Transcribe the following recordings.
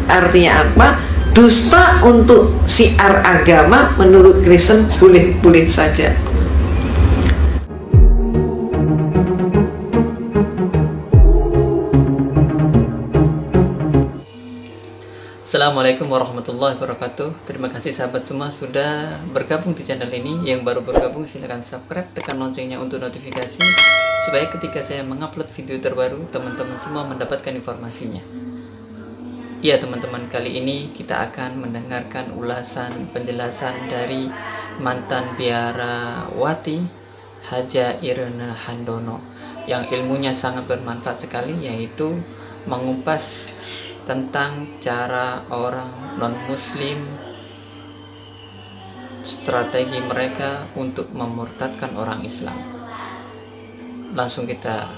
artinya apa? Dusta untuk syiar agama menurut Kristen boleh-boleh saja. Assalamualaikum warahmatullahi wabarakatuh. Terima kasih sahabat semua sudah bergabung di channel ini. Yang baru bergabung silahkan subscribe, tekan loncengnya untuk notifikasi supaya ketika saya mengupload video terbaru teman-teman semua mendapatkan informasinya. Ya teman-teman, kali ini kita akan mendengarkan ulasan penjelasan dari mantan biarawati Haja Irena Handono yang ilmunya sangat bermanfaat sekali, yaitu mengupas tentang cara orang non-muslim, strategi mereka untuk memurtadkan orang Islam. Langsung kita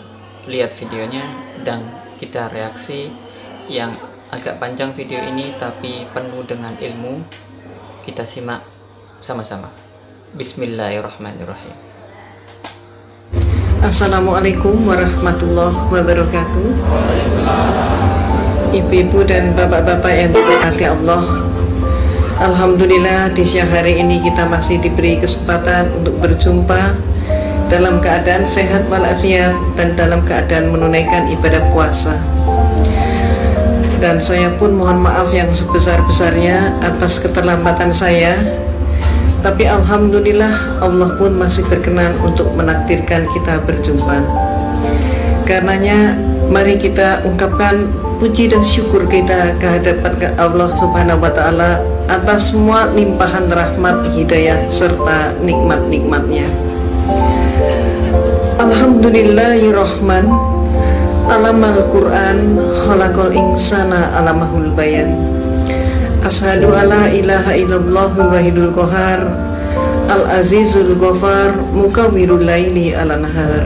lihat videonya dan kita reaksi. Yang agak panjang video ini tapi penuh dengan ilmu. Kita simak sama-sama. Bismillahirrahmanirrahim. Assalamualaikum warahmatullahi wabarakatuh. Ibu-ibu dan bapak-bapak yang dirahmati Allah, alhamdulillah di siang hari ini kita masih diberi kesempatan untuk berjumpa dalam keadaan sehat walafiat dan dalam keadaan menunaikan ibadah puasa. Dan saya pun mohon maaf yang sebesar-besarnya atas keterlambatan saya, tapi alhamdulillah Allah pun masih berkenan untuk menakdirkan kita berjumpa. Karenanya mari kita ungkapkan puji dan syukur kita kehadapan Allah Subhanahu wa Ta'ala atas semua limpahan rahmat, hidayah serta nikmat-nikmatnya. Alhamdulillahirrahman, alamal Quran, khalaqal insana alamahul bayan. Ashadu alla ilaha illallahul wahidul qahar, al azizul ghafar, mukawwirul laili ala nahar.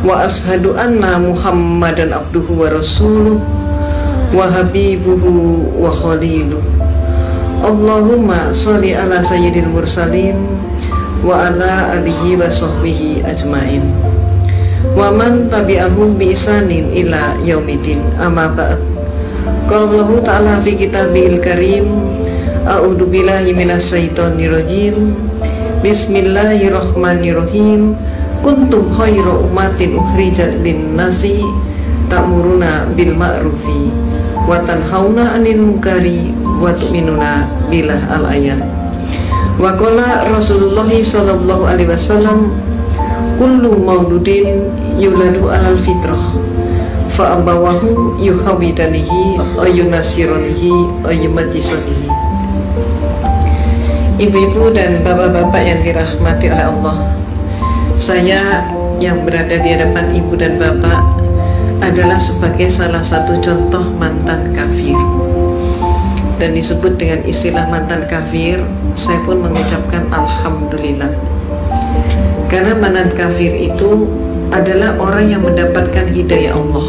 Wa ashadu anna Muhammadan abduhu wa rasuluh wa habibuhu wa khaliluh. Allahumma sholli ala sayyidil mursalin wa ala alihi wa sahbihi ajmain wa man tabi'ahum bi isanin ila yaumidin. Amma ba'd. Qala Allah ta'ala fi kitabihil karim, a'udzu billahi minas syaitonir rajim. Bismillahirrahmanirrahim. Kuntum khairu ummatin ukhrijat lin-nasi ta'muruna bil ma'rufi wa tanhauna 'anil munkari wa tu'minuna billah al-ayat. Wa qala Rasulullah sallallahu alaihi wasallam, kullu mauludin yuladu 'alal fitrah fa abawahu yuhawidanihi wa yunasiranihi wa yumajjisanihi. Ibu-ibu dan bapak-bapak yang dirahmati oleh Allah, saya yang berada di hadapan ibu dan bapak adalah sebagai salah satu contoh mantan kafir, dan disebut dengan istilah mantan kafir. Saya pun mengucapkan alhamdulillah, karena mantan kafir itu adalah orang yang mendapatkan hidayah Allah.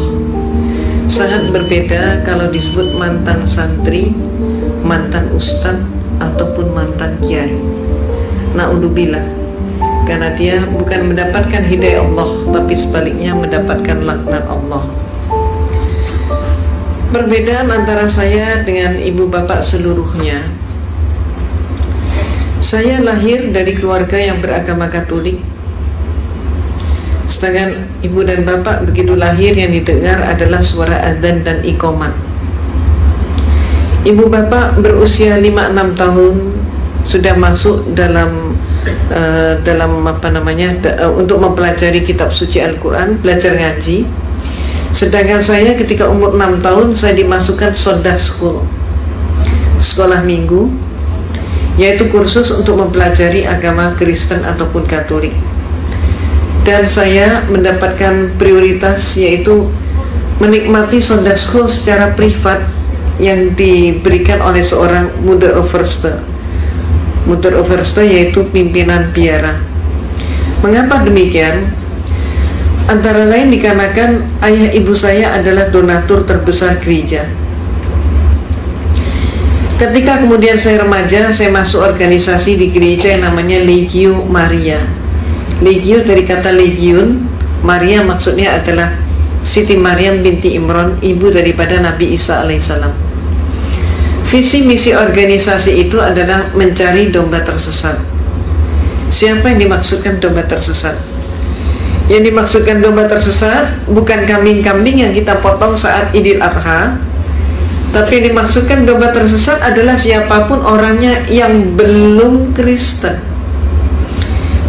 Sangat berbeda kalau disebut mantan santri, mantan ustadz, ataupun mantan kiai. Naudzubillah, karena dia bukan mendapatkan hidayah Allah, tapi sebaliknya mendapatkan laknat Allah. Perbedaan antara saya dengan ibu bapak seluruhnya, saya lahir dari keluarga yang beragama Katolik, sedangkan ibu dan bapak begitu lahir yang didengar adalah suara adzan dan iqamat. Ibu bapak berusia 5-6 tahun sudah masuk dalam untuk mempelajari kitab suci Al-Quran, belajar ngaji. Sedangkan saya ketika umur 6 tahun saya dimasukkan Sunday School, sekolah minggu, yaitu kursus untuk mempelajari agama Kristen ataupun Katolik. Dan saya mendapatkan prioritas, yaitu menikmati Sunday School secara privat yang diberikan oleh seorang Mother Overste, yaitu pimpinan biara. Mengapa demikian? Antara lain dikarenakan ayah ibu saya adalah donatur terbesar gereja. Ketika kemudian saya remaja, saya masuk organisasi di gereja yang namanya Legio Maria. Legio dari kata legion, Maria maksudnya adalah Siti Maryam binti Imran, ibu daripada Nabi Isa alaihissalam. Visi misi organisasi itu adalah mencari domba tersesat. Siapa yang dimaksudkan domba tersesat? Yang dimaksudkan domba tersesat bukan kambing-kambing yang kita potong saat Idul Adha, tapi yang dimaksudkan domba tersesat adalah siapapun orangnya yang belum Kristen.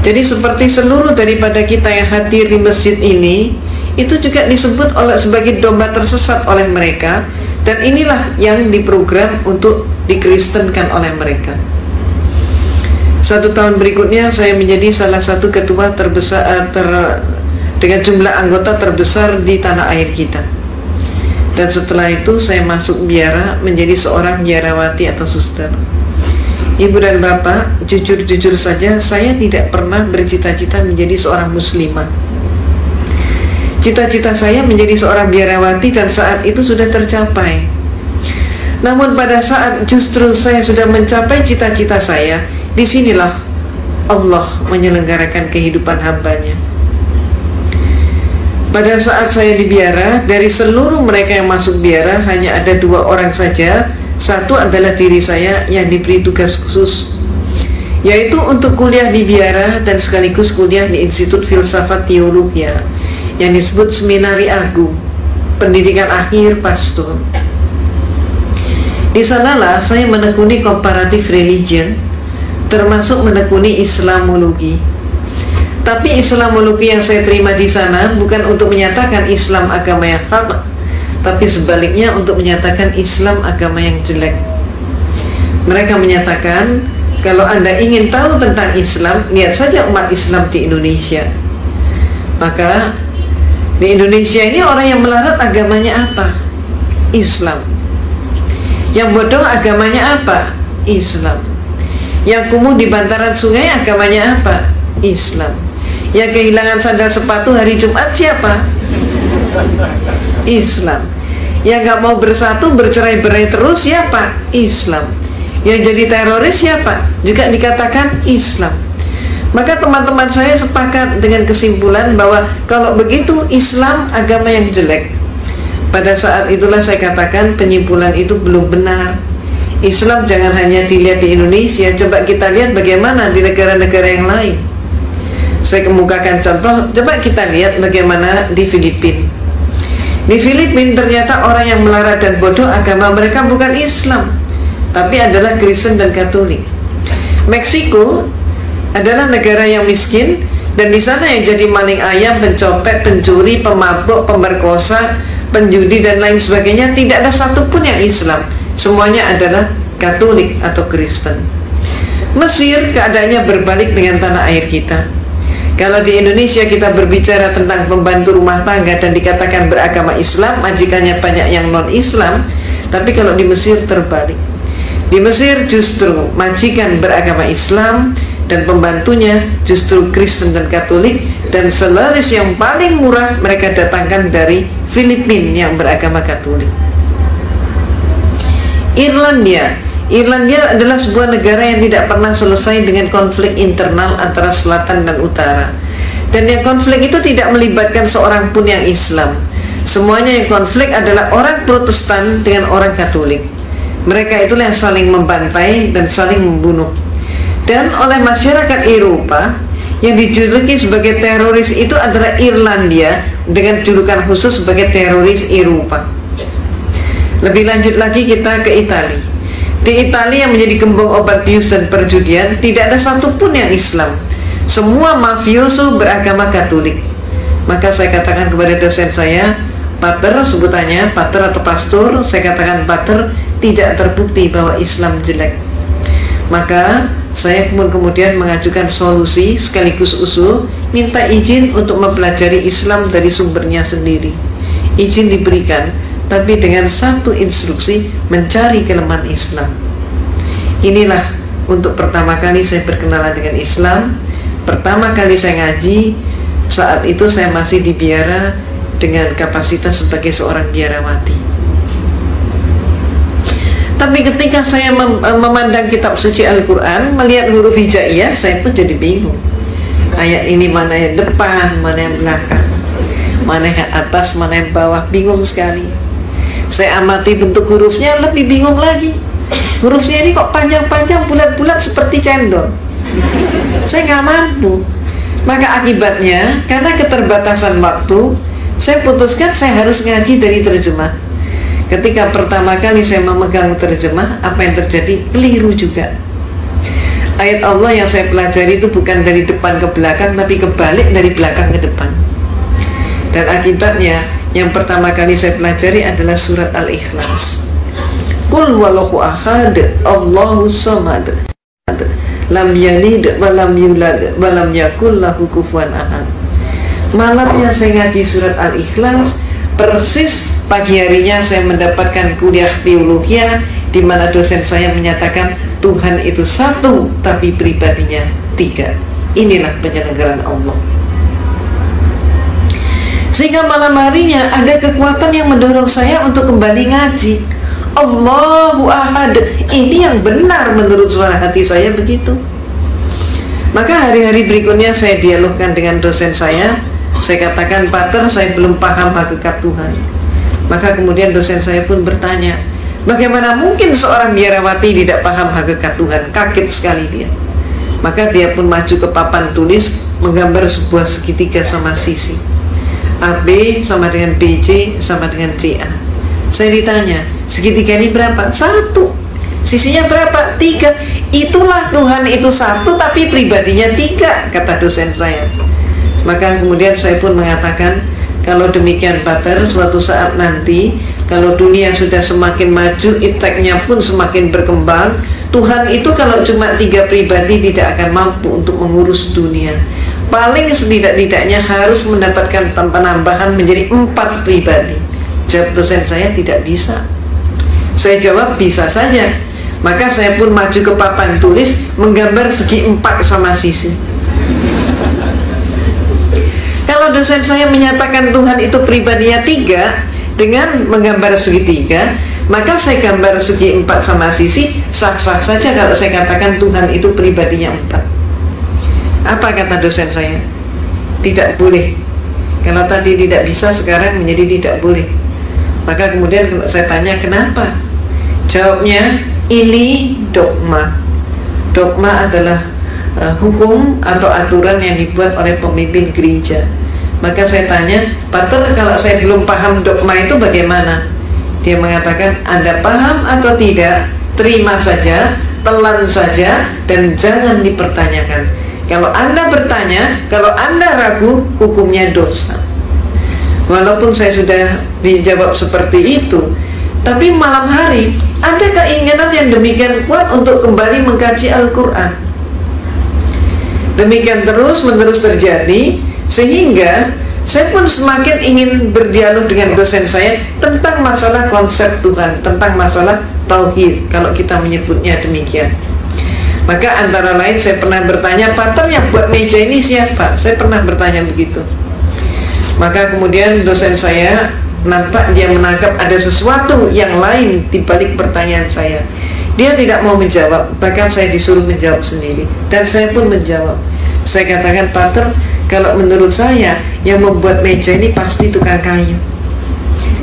Jadi seperti seluruh daripada kita yang hadir di masjid ini, itu juga disebut sebagai domba tersesat oleh mereka. Dan inilah yang diprogram untuk dikristenkan oleh mereka. 1 tahun berikutnya saya menjadi salah satu ketua terbesar dengan jumlah anggota terbesar di tanah air kita. Dan setelah itu saya masuk biara menjadi seorang biarawati atau suster. Ibu dan bapak, jujur-jujur saja saya tidak pernah bercita-cita menjadi seorang muslimah. Cita-cita saya menjadi seorang biarawati dan saat itu sudah tercapai. Namun pada saat justru saya sudah mencapai cita-cita saya, disinilah Allah menyelenggarakan kehidupan hambanya. Pada saat saya di biara, dari seluruh mereka yang masuk biara hanya ada 2 orang saja. Satu adalah diri saya yang diberi tugas khusus, yaitu untuk kuliah di biara dan sekaligus kuliah di Institut Filsafat Teologia yang disebut Seminari Agung, pendidikan akhir pastor. Di sanalah saya menekuni comparative religion, termasuk menekuni Islamologi. Tapi Islamologi yang saya terima di sana bukan untuk menyatakan Islam agama yang hak, tapi sebaliknya untuk menyatakan Islam agama yang jelek. Mereka menyatakan, kalau Anda ingin tahu tentang Islam, lihat saja umat Islam di Indonesia. Maka di Indonesia ini orang yang melarat agamanya apa? Islam. Yang bodoh agamanya apa? Islam. Yang kumuh di bantaran sungai agamanya apa? Islam. Yang kehilangan sandal sepatu hari Jumat siapa? Islam. Yang gak mau bersatu, bercerai-berai terus siapa? Islam. Yang jadi teroris siapa? Juga dikatakan Islam. Maka teman-teman saya sepakat dengan kesimpulan bahwa kalau begitu Islam agama yang jelek. Pada saat itulah saya katakan penyimpulan itu belum benar. Islam jangan hanya dilihat di Indonesia, coba kita lihat bagaimana di negara-negara yang lain. Saya kemukakan contoh, coba kita lihat bagaimana di Filipina. Di Filipina ternyata orang yang melarat dan bodoh agama mereka bukan Islam, tapi adalah Kristen dan Katolik. Meksiko adalah negara yang miskin, dan di sana yang jadi maling ayam, pencopet, pencuri, pemabuk, pemerkosa, penjudi dan lain sebagainya tidak ada satupun yang Islam. Semuanya adalah Katolik atau Kristen. Mesir keadaannya berbalik dengan tanah air kita. Kalau di Indonesia kita berbicara tentang pembantu rumah tangga dan dikatakan beragama Islam, majikannya banyak yang non-Islam. Tapi kalau di Mesir terbalik. Di Mesir justru majikan beragama Islam dan pembantunya justru Kristen dan Katolik, dan selaris yang paling murah mereka datangkan dari Filipina yang beragama Katolik. Irlandia adalah sebuah negara yang tidak pernah selesai dengan konflik internal antara selatan dan utara, dan yang konflik itu tidak melibatkan seorang pun yang Islam. Semuanya yang konflik adalah orang Protestan dengan orang Katolik. Mereka itulah yang saling membantai dan saling membunuh. Dan oleh masyarakat Eropa yang dijuluki sebagai teroris itu adalah Irlandia, dengan julukan khusus sebagai teroris Eropa. Lebih lanjut lagi kita ke Italia. Di Italia yang menjadi gembong obat bius dan perjudian, tidak ada satupun yang Islam. Semua mafioso beragama Katolik. Maka saya katakan kepada dosen saya, pater, sebutannya pater atau pastor, saya katakan pater, tidak terbukti bahwa Islam jelek. Maka saya kemudian mengajukan solusi sekaligus usul, minta izin untuk mempelajari Islam dari sumbernya sendiri. Izin diberikan, tapi dengan satu instruksi, mencari kelemahan Islam. Inilah untuk pertama kali saya berkenalan dengan Islam. Pertama kali saya ngaji, saat itu saya masih di biara dengan kapasitas sebagai seorang biarawati. Tapi ketika saya memandang kitab suci Al-Quran, melihat huruf hijaiyah, saya pun jadi bingung. Ayat ini mana yang depan, mana yang belakang, mana yang atas, mana yang bawah, bingung sekali. Saya amati bentuk hurufnya, lebih bingung lagi. hurufnya ini kok panjang-panjang, bulat-bulat seperti cendol. Saya nggak mampu. Maka akibatnya, karena keterbatasan waktu, saya putuskan saya harus ngaji dari terjemah. Ketika pertama kali saya memegang terjemah, apa yang terjadi? Keliru juga. Ayat Allah yang saya pelajari itu bukan dari depan ke belakang, tapi kebalik dari belakang ke depan. Dan akibatnya, yang pertama kali saya pelajari adalah surat Al-Ikhlas. Qul huwallahu ahad, Allahu samad, lam yalid wa lam yulad wa lam yakul lahu kufuwan ahad. Malamnya saya ngaji surat Al-Ikhlas, persis pagi harinya saya mendapatkan kuliah teologi di mana dosen saya menyatakan Tuhan itu satu tapi pribadinya tiga. Inilah penyelenggaraan Allah. Sehingga malam harinya ada kekuatan yang mendorong saya untuk kembali ngaji. Allahu ahad, ini yang benar menurut suara hati saya begitu. Maka hari-hari berikutnya saya dialogkan dengan dosen saya katakan, Pater, saya belum paham hakikat Tuhan. Maka kemudian dosen saya pun bertanya, bagaimana mungkin seorang biarawati tidak paham hakikat Tuhan? Kaget sekali dia. Maka dia pun maju ke papan tulis, menggambar sebuah segitiga sama sisi, AB sama dengan BC sama dengan CA. Saya ditanya, segitiga ini berapa? 1. Sisinya berapa? 3. Itulah Tuhan itu satu tapi pribadinya 3, kata dosen saya. Maka kemudian saya pun mengatakan, kalau demikian Pater, suatu saat nanti kalau dunia sudah semakin maju, ipteknya pun semakin berkembang, Tuhan itu kalau cuma 3 pribadi tidak akan mampu untuk mengurus dunia. Paling setidak-tidaknya harus mendapatkan penambahan menjadi 4 pribadi. Jawab dosen saya, tidak bisa. Saya jawab, bisa saja. Maka saya pun maju ke papan tulis, menggambar segi 4 sama sisi. Kalau dosen saya menyatakan Tuhan itu pribadinya 3 dengan menggambar segitiga, maka saya gambar segi 4 sama sisi, sah-sah saja kalau saya katakan Tuhan itu pribadinya 4. Apa kata dosen saya? Tidak boleh. Kalau tadi tidak bisa, sekarang menjadi tidak boleh. Maka kemudian saya tanya kenapa? Jawabnya, ini dogma. Dogma adalah hukum atau aturan yang dibuat oleh pemimpin gereja. Maka saya tanya, Pater, kalau saya belum paham dogma itu bagaimana? Dia mengatakan, Anda paham atau tidak, terima saja, telan saja, dan jangan dipertanyakan. Kalau Anda bertanya, kalau Anda ragu, hukumnya dosa. Walaupun saya sudah dijawab seperti itu, tapi malam hari ada keinginan yang demikian kuat untuk kembali mengkaji Al-Quran. Demikian terus-menerus terjadi, sehingga saya pun semakin ingin berdialog dengan dosen saya tentang masalah konsep Tuhan, tentang masalah tauhid, kalau kita menyebutnya demikian. Maka antara lain saya pernah bertanya, Pater, yang buat meja ini siapa? Saya pernah bertanya begitu. Maka kemudian dosen saya nampak dia menangkap ada sesuatu yang lain di balik pertanyaan saya. Dia tidak mau menjawab, bahkan saya disuruh menjawab sendiri. Dan saya pun menjawab. Saya katakan, Pater, kalau menurut saya yang membuat meja ini pasti tukang kayu.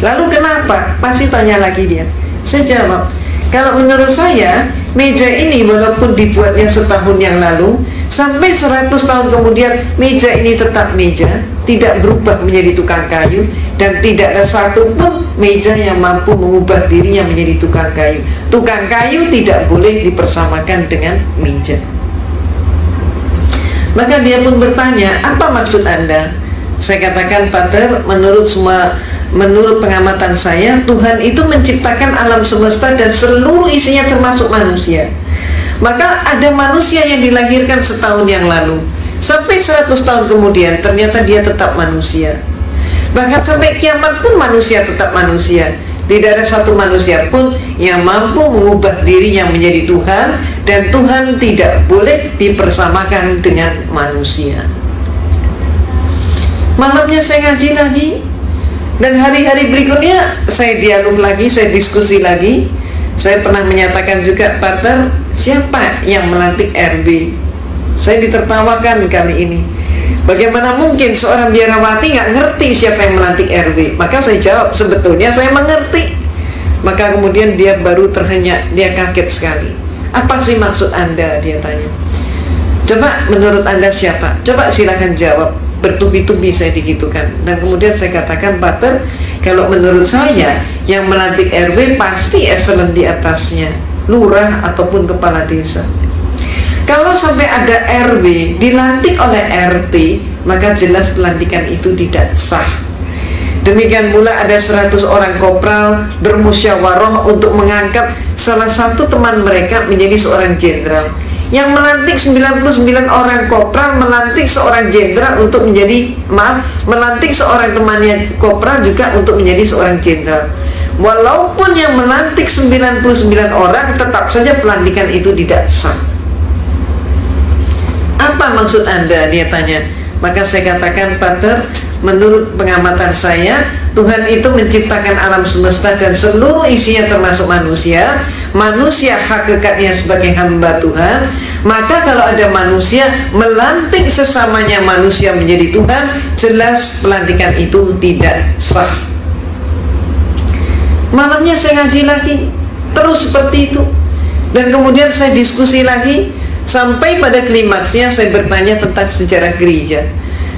Lalu kenapa? Pasti tanya lagi dia. Saya jawab, kalau menurut saya meja ini walaupun dibuatnya setahun yang lalu, sampai 100 tahun kemudian meja ini tetap meja, tidak berubah menjadi tukang kayu, dan tidak ada satu pun meja yang mampu mengubah dirinya menjadi tukang kayu. Tukang kayu tidak boleh dipersamakan dengan meja. Maka dia pun bertanya, apa maksud Anda? Saya katakan, Pater, menurut pengamatan saya, Tuhan itu menciptakan alam semesta dan seluruh isinya termasuk manusia. Maka ada manusia yang dilahirkan setahun yang lalu, sampai 100 tahun kemudian ternyata dia tetap manusia. Bahkan sampai kiamat pun manusia tetap manusia. Tidak ada satu manusia pun yang mampu mengubah dirinya menjadi Tuhan, dan Tuhan tidak boleh dipersamakan dengan manusia. Malamnya saya ngaji lagi, dan hari-hari berikutnya saya dialog lagi, saya diskusi lagi. Saya pernah menyatakan juga, Pater, siapa yang melantik RB? Saya ditertawakan kali ini. Bagaimana mungkin seorang biarawati nggak ngerti siapa yang melantik RB? Maka saya jawab, sebetulnya saya mengerti. Maka kemudian dia baru terhenyak, dia kaget sekali. Apa sih maksud Anda? Dia tanya. Coba menurut Anda siapa? Coba silakan jawab. Bertubi-tubi saya digitukan. Dan kemudian saya katakan, Pater, kalau menurut saya yang melantik RW pasti eselon di atasnya, lurah ataupun kepala desa. Kalau sampai ada RW dilantik oleh RT, maka jelas pelantikan itu tidak sah. Demikian pula ada 100 orang kopral bermusyawarah untuk mengangkat salah satu teman mereka menjadi seorang jenderal. Yang melantik 99 orang kopral melantik seorang jenderal untuk menjadi, melantik seorang temannya kopral juga untuk menjadi seorang jenderal. Walaupun yang melantik 99 orang, tetap saja pelantikan itu tidak sah. Apa maksud Anda? Dia tanya. Maka saya katakan, Pater, menurut pengamatan saya, Tuhan itu menciptakan alam semesta dan seluruh isinya termasuk manusia. Manusia hakikatnya sebagai hamba Tuhan. Maka kalau ada manusia melantik sesamanya manusia menjadi Tuhan, jelas pelantikan itu tidak sah. Malamnya saya ngaji lagi, terus seperti itu. Dan kemudian saya diskusi lagi, sampai pada klimaksnya saya bertanya tentang sejarah gereja.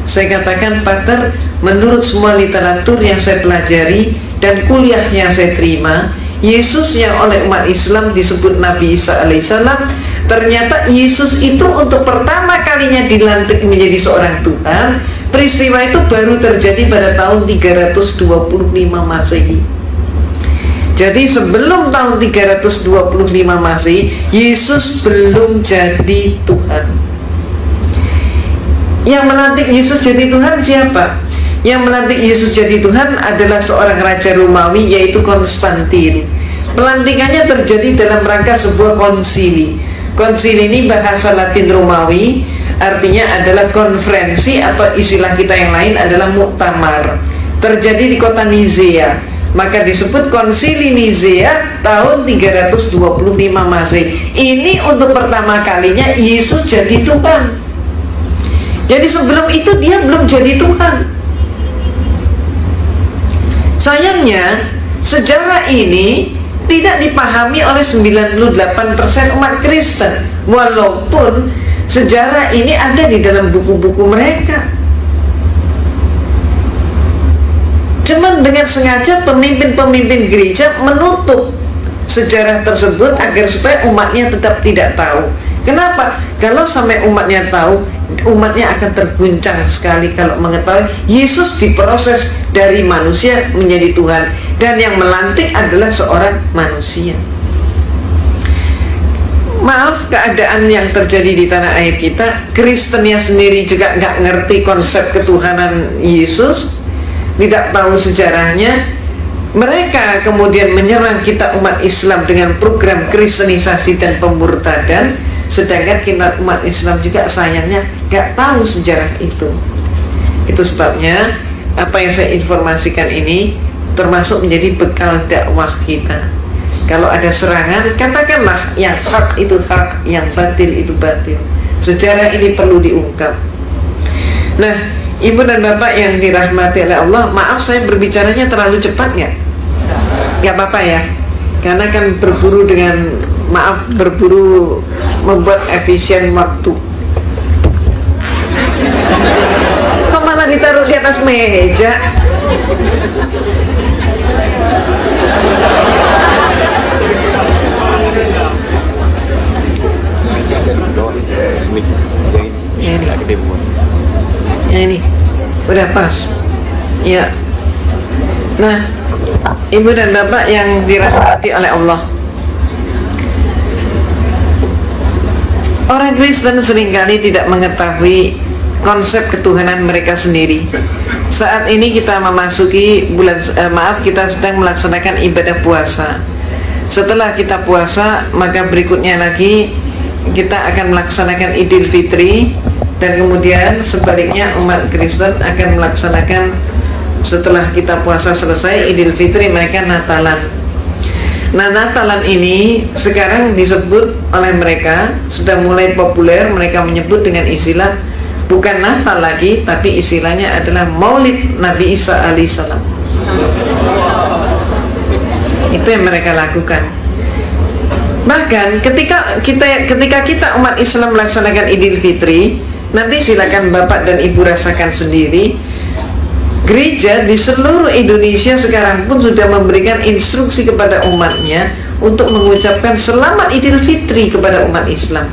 Saya katakan, Pater, menurut semua literatur yang saya pelajari dan kuliah yang saya terima, Yesus yang oleh umat Islam disebut Nabi Isa alaihissalam, ternyata Yesus itu untuk pertama kalinya dilantik menjadi seorang Tuhan. Peristiwa itu baru terjadi pada tahun 325 Masehi. Jadi sebelum tahun 325 Masehi, Yesus belum jadi Tuhan. Yang melantik Yesus jadi Tuhan siapa? Yang melantik Yesus jadi Tuhan adalah seorang raja Romawi, yaitu Konstantin. Pelantikannya terjadi dalam rangka sebuah konsili. Konsili ini bahasa Latin Romawi, artinya adalah konferensi, atau istilah kita yang lain adalah muktamar. Terjadi di kota Nizea. Maka disebut konsili Nizea tahun 325 Masehi. Ini untuk pertama kalinya Yesus jadi Tuhan. Jadi sebelum itu dia belum jadi Tuhan. Sayangnya sejarah ini tidak dipahami oleh 98% umat Kristen, walaupun sejarah ini ada di dalam buku-buku mereka. Cuman dengan sengaja pemimpin-pemimpin gereja menutup sejarah tersebut agar supaya umatnya tetap tidak tahu. Kenapa? Kalau sampai umatnya tahu, umatnya akan terguncang sekali kalau mengetahui Yesus diproses dari manusia menjadi Tuhan, dan yang melantik adalah seorang manusia. Maaf, keadaan yang terjadi di tanah air kita, Kristennya sendiri juga nggak ngerti konsep ketuhanan Yesus, tidak tahu sejarahnya. Mereka kemudian menyerang kita umat Islam dengan program kristenisasi dan pemurtadan, sedangkan kita umat Islam juga sayangnya gak tahu sejarah itu. Itu sebabnya apa yang saya informasikan ini termasuk menjadi bekal dakwah kita. Kalau ada serangan, katakanlah yang hak itu hak, yang batil itu batil. Sejarah ini perlu diungkap. Nah, Ibu dan Bapak yang dirahmati oleh Allah, maaf saya berbicaranya terlalu cepat nggak? Nggak apa-apa ya, karena kan berburu dengan, maaf, berburu membuat efisien waktu. Kok malah ditaruh di atas meja? Ini udah pas ya. Nah, Ibu dan Bapak yang dirahmati oleh Allah, orang Kristen seringkali tidak mengetahui konsep ketuhanan mereka sendiri. Saat ini kita memasuki bulan, kita sedang melaksanakan ibadah puasa. Setelah kita puasa, maka berikutnya lagi kita akan melaksanakan Idul Fitri, dan kemudian sebaliknya umat Kristen akan melaksanakan, setelah kita puasa selesai Idul Fitri, mereka Natalan. Nah, Natalan ini sekarang disebut oleh mereka, sudah mulai populer, mereka menyebut dengan istilah bukan Natal lagi, tapi istilahnya adalah Maulid Nabi Isa alaihissalam. Itu yang mereka lakukan. Bahkan ketika kita umat Islam melaksanakan Idul Fitri, nanti silakan Bapak dan Ibu rasakan sendiri. Gereja di seluruh Indonesia sekarang pun sudah memberikan instruksi kepada umatnya untuk mengucapkan selamat Idul Fitri kepada umat Islam.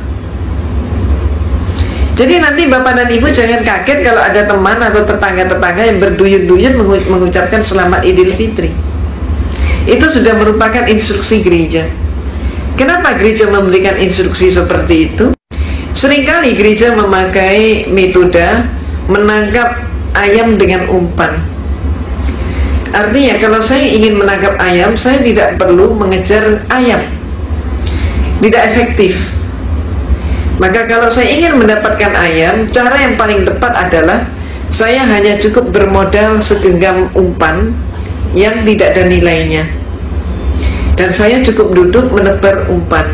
Jadi nanti Bapak dan Ibu jangan kaget kalau ada teman atau tetangga-tetangga yang berduyun-duyun mengucapkan selamat Idul Fitri. Itu sudah merupakan instruksi gereja. Kenapa gereja memberikan instruksi seperti itu? Seringkali gereja memakai metode menangkap ayam dengan umpan. Artinya kalau saya ingin menangkap ayam, saya tidak perlu mengejar ayam. Tidak efektif. Maka kalau saya ingin mendapatkan ayam, cara yang paling tepat adalah saya hanya cukup bermodal segenggam umpan yang tidak ada nilainya, dan saya cukup duduk menebar umpan.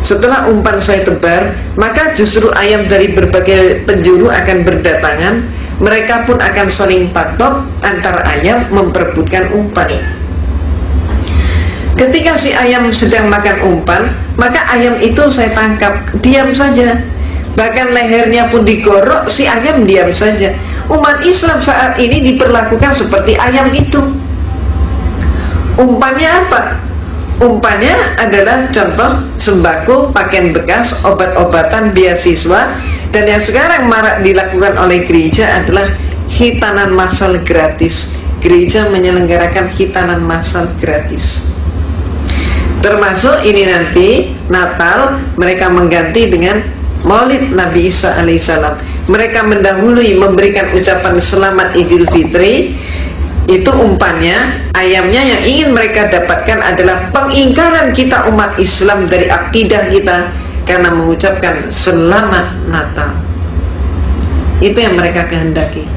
Setelah umpan saya tebar, maka justru ayam dari berbagai penjuru akan berdatangan. Mereka pun akan saling patok antara ayam memperebutkan umpan. Ketika si ayam sedang makan umpan, maka ayam itu saya tangkap, diam saja. Bahkan lehernya pun digorok, si ayam diam saja. Umat Islam saat ini diperlakukan seperti ayam itu. Umpannya apa? Umpannya adalah contoh sembako, pakaian bekas, obat-obatan, beasiswa. Dan yang sekarang marak dilakukan oleh gereja adalah hitanan massal gratis. Gereja menyelenggarakan hitanan massal gratis. Termasuk ini nanti Natal mereka mengganti dengan Maulid Nabi Isa alaihissalam. Mereka mendahului memberikan ucapan selamat Idul Fitri. Itu umpannya, ayamnya yang ingin mereka dapatkan adalah pengingkaran kita umat Islam dari akidah kita karena mengucapkan selamat Natal. Itu yang mereka kehendaki.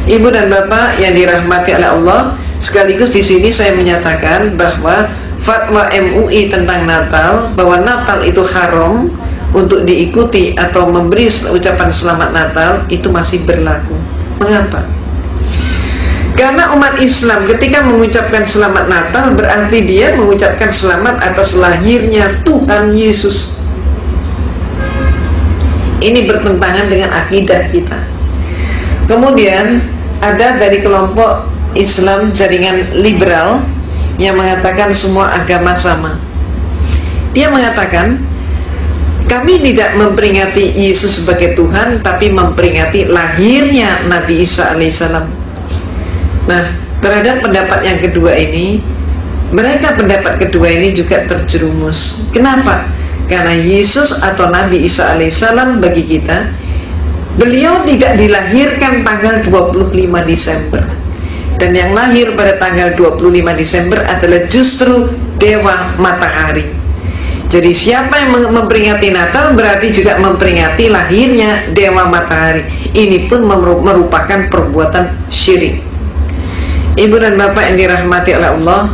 Ibu dan Bapak yang dirahmati oleh Allah, sekaligus di sini saya menyatakan bahwa fatwa MUI tentang Natal, bahwa Natal itu haram untuk diikuti atau memberi ucapan selamat Natal, itu masih berlaku. Mengapa? Karena umat Islam ketika mengucapkan selamat Natal berarti dia mengucapkan selamat atas lahirnya Tuhan Yesus. Ini bertentangan dengan akidah kita. Kemudian ada dari kelompok Islam jaringan liberal yang mengatakan semua agama sama. Dia mengatakan kami tidak memperingati Yesus sebagai Tuhan, tapi memperingati lahirnya Nabi Isa alaihissalam. Nah, terhadap pendapat yang kedua ini, mereka pendapat kedua ini juga terjerumus. Kenapa? Karena Yesus atau Nabi Isa alaihissalam bagi kita, beliau tidak dilahirkan tanggal 25 Desember. Dan yang lahir pada tanggal 25 Desember adalah justru Dewa Matahari. Jadi siapa yang memperingati Natal berarti juga memperingati lahirnya Dewa Matahari. Ini pun merupakan perbuatan syirik. Ibu dan Bapak yang dirahmati oleh Allah,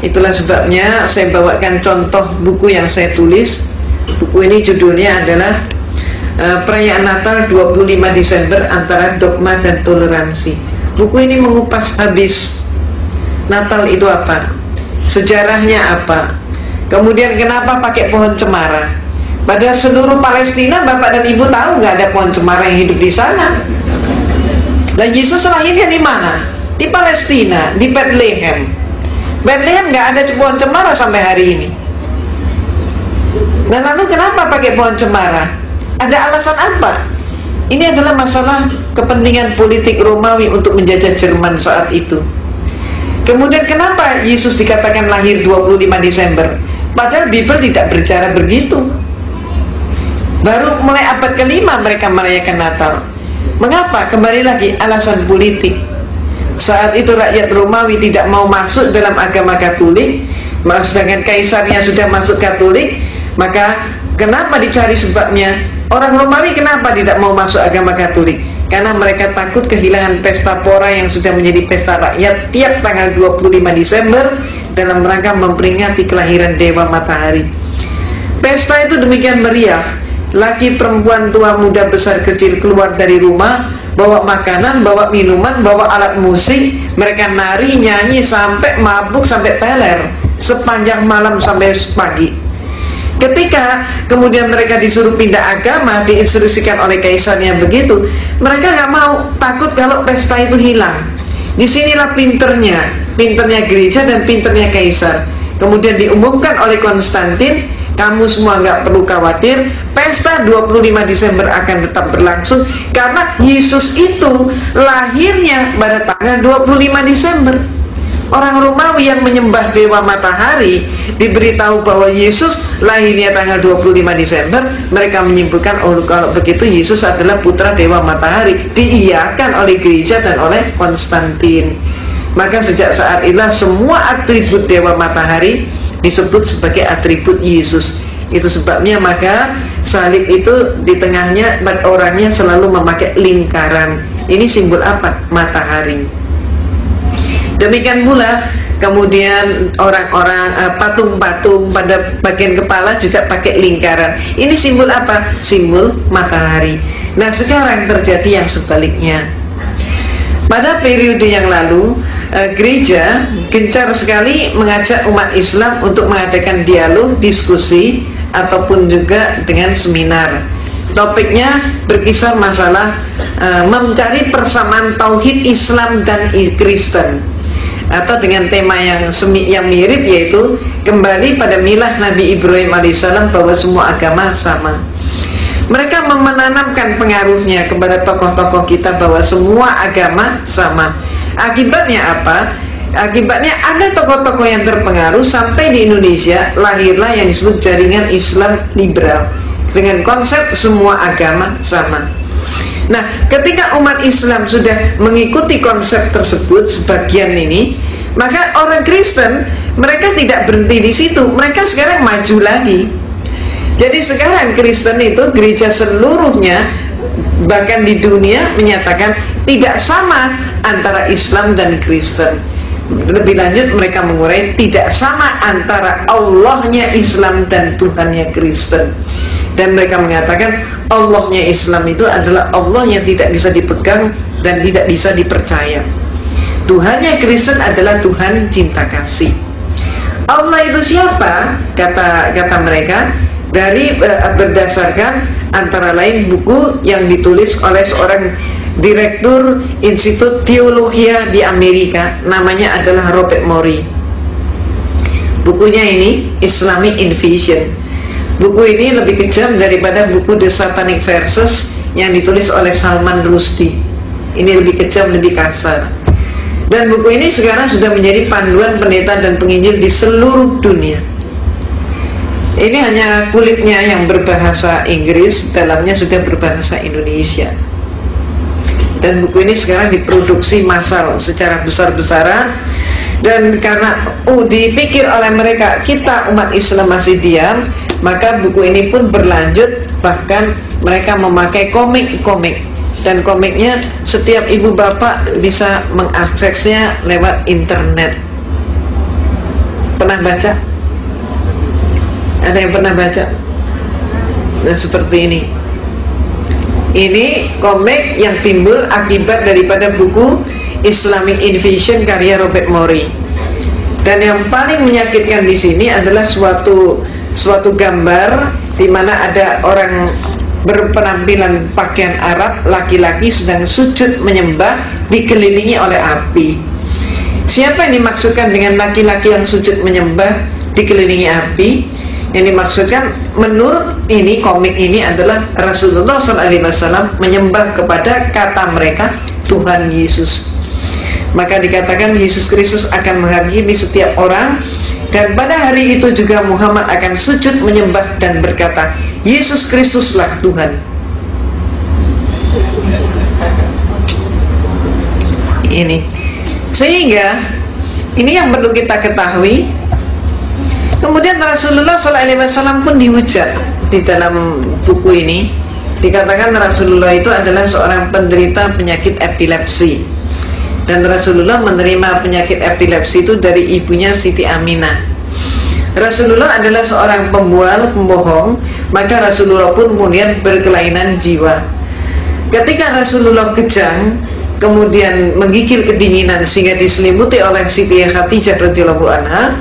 itulah sebabnya saya bawakan contoh buku yang saya tulis. Buku ini judulnya adalah Perayaan Natal 25 Desember Antara Dogma dan Toleransi. Buku ini mengupas habis Natal itu apa, sejarahnya apa, kemudian kenapa pakai pohon cemara. Padahal seluruh Palestina, Bapak dan Ibu tahu nggak ada pohon cemara yang hidup di sana. Dan Yesus lahirnya di mana? Di Palestina, di Bethlehem. Bethlehem nggak ada pohon cemara sampai hari ini. Dan lalu kenapa pakai pohon cemara? Ada alasan apa? Ini adalah masalah kepentingan politik Romawi untuk menjajah Jerman saat itu. Kemudian kenapa Yesus dikatakan lahir 25 Desember? Padahal Bible tidak berbicara begitu. Baru mulai abad ke-5 mereka merayakan Natal. Mengapa? Kembali lagi alasan politik. Saat itu rakyat Romawi tidak mau masuk dalam agama Katolik, sedangkan kaisarnya sudah masuk Katolik. Maka kenapa dicari sebabnya? Orang Romawi kenapa tidak mau masuk agama Katolik? Karena mereka takut kehilangan pesta pora yang sudah menjadi pesta rakyat tiap tanggal 25 Desember dalam rangka memperingati kelahiran Dewa Matahari. Pesta itu demikian meriah. laki perempuan, tua muda besar kecil keluar dari rumah, bawa makanan, bawa minuman, bawa alat musik. Mereka nari, nyanyi sampai mabuk, sampai teler sepanjang malam sampai pagi. Ketika kemudian mereka disuruh pindah agama, diinstruksikan oleh kaisarnya begitu, mereka nggak mau, takut kalau pesta itu hilang. Disinilah pinternya gereja dan pinternya kaisar. Kemudian diumumkan oleh Konstantin, kamu semua nggak perlu khawatir, pesta 25 Desember akan tetap berlangsung, karena Yesus itu lahirnya pada tanggal 25 Desember. Orang Romawi yang menyembah dewa matahari diberitahu bahwa Yesus lahirnya tanggal 25 Desember. Mereka menyimpulkan, oh kalau begitu Yesus adalah putra dewa matahari. Diiyakan oleh gereja dan oleh Konstantin. Maka sejak saat itulah semua atribut dewa matahari disebut sebagai atribut Yesus. Itu sebabnya maka salib itu di tengahnya orangnya selalu memakai lingkaran. Ini simbol apa? Matahari. Demikian pula kemudian orang-orang patung-patung pada bagian kepala juga pakai lingkaran. Ini simbol apa? Simbol matahari. Nah, sekarang terjadi yang sebaliknya. Pada periode yang lalu, gereja gencar sekali mengajak umat Islam untuk mengadakan dialog, diskusi, ataupun juga dengan seminar. Topiknya berkisar masalah mencari persamaan tauhid Islam dan Kristen, atau dengan tema yang mirip, yaitu kembali pada milah Nabi Ibrahim alaihissalam bahwa semua agama sama. Mereka menanamkan pengaruhnya kepada tokoh-tokoh kita bahwa semua agama sama. Akibatnya apa? Akibatnya ada tokoh-tokoh yang terpengaruh sampai di Indonesia lahirlah yang disebut jaringan Islam liberal dengan konsep semua agama sama. Nah, ketika umat Islam sudah mengikuti konsep tersebut sebagian ini, maka orang Kristen mereka tidak berhenti di situ, mereka sekarang maju lagi. Jadi sekarang Kristen itu gereja seluruhnya bahkan di dunia menyatakan tidak sama antara Islam dan Kristen. Lebih lanjut mereka mengurai tidak sama antara Allahnya Islam dan Tuhannya Kristen. Dan mereka mengatakan Allahnya Islam itu adalah Allah yang tidak bisa dipegang dan tidak bisa dipercaya. Tuhannya Kristen adalah Tuhan cinta kasih. Allah itu siapa? Kata mereka dari berdasarkan antara lain buku yang ditulis oleh seorang direktur Institut Teologia di Amerika, namanya adalah Robert Morey. Bukunya ini Islamic Invasion. Buku ini lebih kejam daripada buku The Satanic Verses yang ditulis oleh Salman Rushdie. Ini lebih kejam, lebih kasar. Dan buku ini sekarang sudah menjadi panduan pendeta dan penginjil di seluruh dunia. Ini hanya kulitnya yang berbahasa Inggris, dalamnya sudah berbahasa Indonesia. Dan buku ini sekarang diproduksi massal secara besar-besaran. Dan karena dipikir oleh mereka kita umat Islam masih diam, maka buku ini pun berlanjut. Bahkan mereka memakai komik-komik, dan komiknya setiap ibu bapak bisa mengaksesnya lewat internet. Pernah baca? Ada yang pernah baca? Nah, seperti ini. Ini komik yang timbul akibat daripada buku Islamic Invasion karya Robert Morey. Dan yang paling menyakitkan di sini adalah suatu gambar di mana ada orang berpenampilan pakaian Arab, laki-laki sedang sujud menyembah dikelilingi oleh api. Siapa yang dimaksudkan dengan laki-laki yang sujud menyembah dikelilingi api? Yang dimaksudkan menurut ini komik ini adalah Rasulullah SAW menyembah kepada kata mereka Tuhan Yesus. Maka dikatakan Yesus Kristus akan menghakimi setiap orang, dan pada hari itu juga Muhammad akan sujud menyembah dan berkata Yesus Kristuslah Tuhan. Ini sehingga ini yang perlu kita ketahui. Kemudian Rasulullah SAW pun dihujat di dalam buku ini. Dikatakan Rasulullah itu adalah seorang penderita penyakit epilepsi, dan Rasulullah menerima penyakit epilepsi itu dari ibunya Siti Aminah. Rasulullah adalah seorang pembual, pembohong, maka Rasulullah pun kemudian berkelainan jiwa. Ketika Rasulullah kejang, kemudian menggigil kedinginan sehingga diselimuti oleh Siti Khadijah radhiyallahu anha,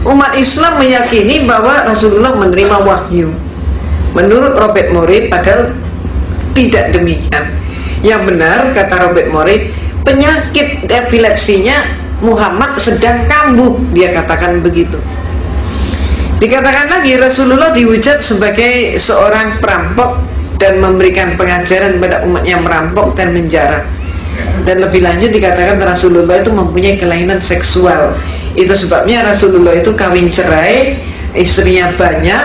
umat Islam meyakini bahwa Rasulullah menerima wahyu. Menurut Robert Morey, padahal tidak demikian. Yang benar, kata Robert Morey, penyakit epilepsinya Muhammad sedang kambuh, dia katakan begitu. Dikatakan lagi Rasulullah dihujat sebagai seorang perampok dan memberikan pengajaran pada umatnya merampok dan menjara. Dan lebih lanjut dikatakan Rasulullah itu mempunyai kelainan seksual. Itu sebabnya Rasulullah itu kawin cerai, istrinya banyak,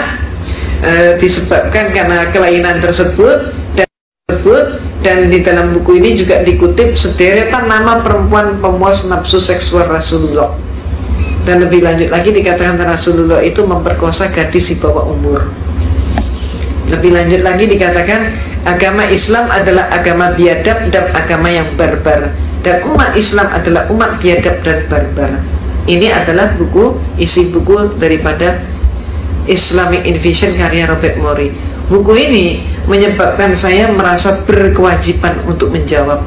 disebabkan karena kelainan tersebut. Dan di dalam buku ini juga dikutip sederetan nama perempuan pemuas nafsu seksual Rasulullah. Dan lebih lanjut lagi dikatakan Rasulullah itu memperkosa gadis di bawah umur. Lebih lanjut lagi dikatakan agama Islam adalah agama biadab dan agama yang barbar, dan umat Islam adalah umat biadab dan barbar. Ini adalah isi buku daripada Islamic Invasion karya Robert Morey. Buku ini menyebabkan saya merasa berkewajiban untuk menjawab.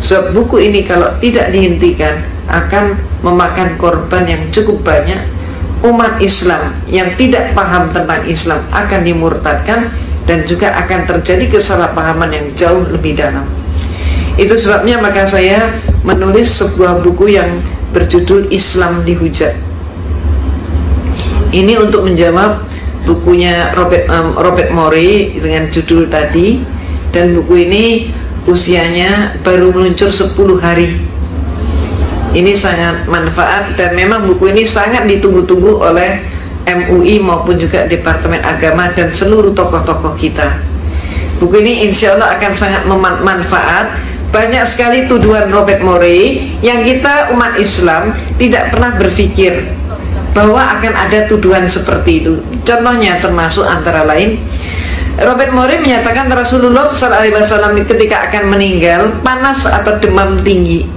Sebab buku ini kalau tidak dihentikan akan memakan korban yang cukup banyak. Umat Islam yang tidak paham tentang Islam akan dimurtadkan, dan juga akan terjadi kesalahpahaman yang jauh lebih dalam. Itu sebabnya maka saya menulis sebuah buku yang berjudul Islam Dihujat. Ini untuk menjawab bukunya Robert Morey dengan judul tadi. Dan buku ini usianya baru meluncur 10 hari. Ini sangat manfaat, dan memang buku ini sangat ditunggu-tunggu oleh MUI maupun juga Departemen Agama dan seluruh tokoh-tokoh kita. Buku ini insya Allah akan sangat bermanfaat. Banyak sekali tuduhan Robert Morey yang kita umat Islam tidak pernah berpikir bahwa akan ada tuduhan seperti itu. Contohnya termasuk antara lain, Robert Morey menyatakan Rasulullah SAW ketika akan meninggal panas atau demam tinggi.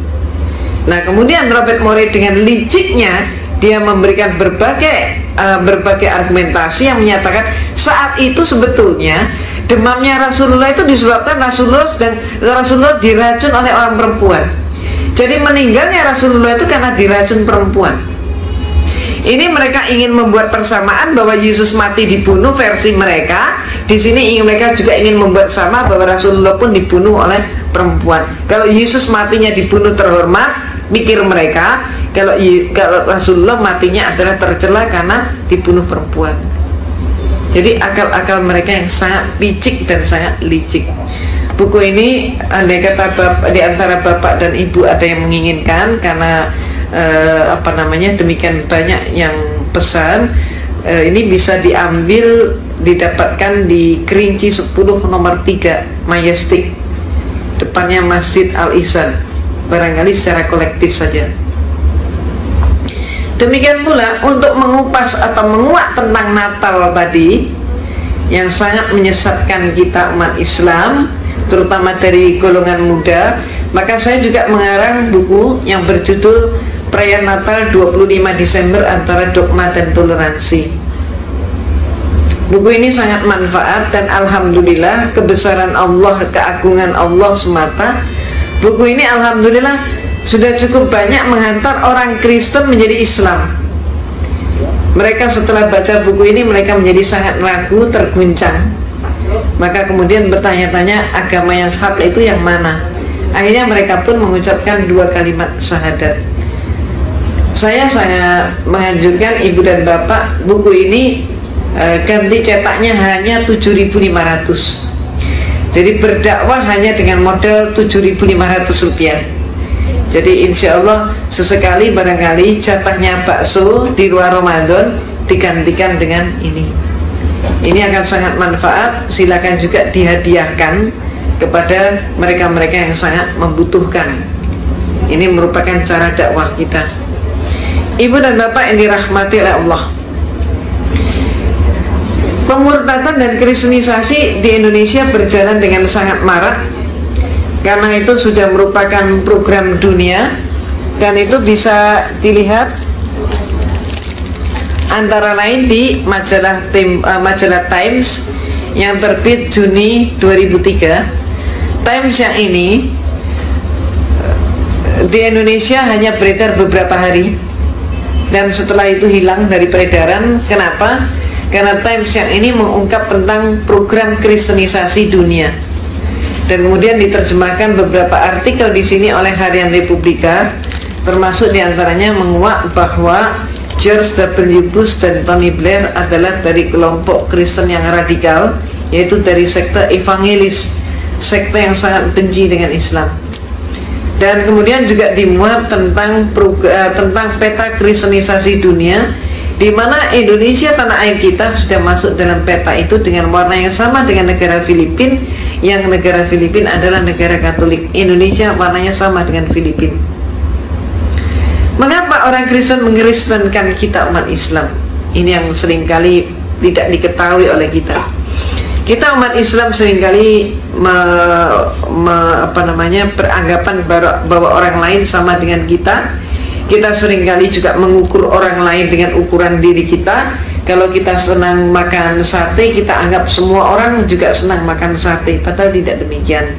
Nah, kemudian Robert Morey dengan liciknya dia memberikan berbagai argumentasi yang menyatakan saat itu sebetulnya demamnya Rasulullah itu disebabkan Rasulullah diracun oleh orang perempuan. Jadi meninggalnya Rasulullah itu karena diracun perempuan. Ini mereka ingin membuat persamaan bahwa Yesus mati dibunuh versi mereka. Di sini mereka juga ingin membuat sama bahwa Rasulullah pun dibunuh oleh perempuan. Kalau Yesus matinya dibunuh terhormat, pikir mereka, kalau Rasulullah matinya adalah tercela karena dibunuh perempuan. Jadi akal-akal mereka yang sangat picik dan sangat licik. Buku ini andai kata di antara bapak dan ibu ada yang menginginkan, karena demikian banyak yang pesan, ini bisa didapatkan di Kerinci 10 nomor 3 Majestic, depannya Masjid Al-Ihsan, barangkali secara kolektif saja. Demikian pula untuk mengupas atau menguak tentang Natal tadi yang sangat menyesatkan kita umat Islam, terutama dari golongan muda, maka saya juga mengarang buku yang berjudul Perayaan Natal 25 Desember Antara Dogma dan Toleransi. Buku ini sangat manfaat, dan alhamdulillah kebesaran Allah, keagungan Allah semata, buku ini alhamdulillah sudah cukup banyak menghantar orang Kristen menjadi Islam. Mereka setelah baca buku ini mereka menjadi sangat ragu, terguncang. Maka kemudian bertanya-tanya agama yang hak itu yang mana. Akhirnya mereka pun mengucapkan 2 kalimat syahadat. Saya sangat menganjurkan ibu dan bapak, buku ini ganti cetaknya hanya 7.500. Jadi berdakwah hanya dengan modal 7.500 rupiah. Jadi insya Allah sesekali barangkali jatahnya bakso di luar Ramadan digantikan dengan ini. Ini akan sangat manfaat. Silakan juga dihadiahkan kepada mereka-mereka yang sangat membutuhkan. Ini merupakan cara dakwah kita. Ibu dan bapak yang dirahmati oleh Allah, pemurtadan dan kristenisasi di Indonesia berjalan dengan sangat marak, karena itu sudah merupakan program dunia, dan itu bisa dilihat antara lain di majalah Times yang terbit Juni 2003. Times yang ini di Indonesia hanya beredar beberapa hari dan setelah itu hilang dari peredaran. Kenapa? Karena Times yang ini mengungkap tentang program kristenisasi dunia. Dan kemudian diterjemahkan beberapa artikel di sini oleh Harian Republika, termasuk diantaranya menguak bahwa George W. Bush dan Tony Blair adalah dari kelompok Kristen yang radikal, yaitu dari sekte evangelis, sekte yang sangat benci dengan Islam. Dan kemudian juga dimuat tentang peta kristenisasi dunia, di mana Indonesia, tanah air kita, sudah masuk dalam peta itu dengan warna yang sama dengan negara Filipina, yang negara Filipina adalah negara Katolik. Indonesia warnanya sama dengan Filipina. Mengapa orang Kristen mengkristenkan kita umat Islam? Ini yang seringkali tidak diketahui oleh kita. Kita umat Islam seringkali beranggapan bahwa orang lain sama dengan kita. Kita seringkali juga mengukur orang lain dengan ukuran diri kita. Kalau kita senang makan sate, kita anggap semua orang juga senang makan sate, padahal tidak demikian.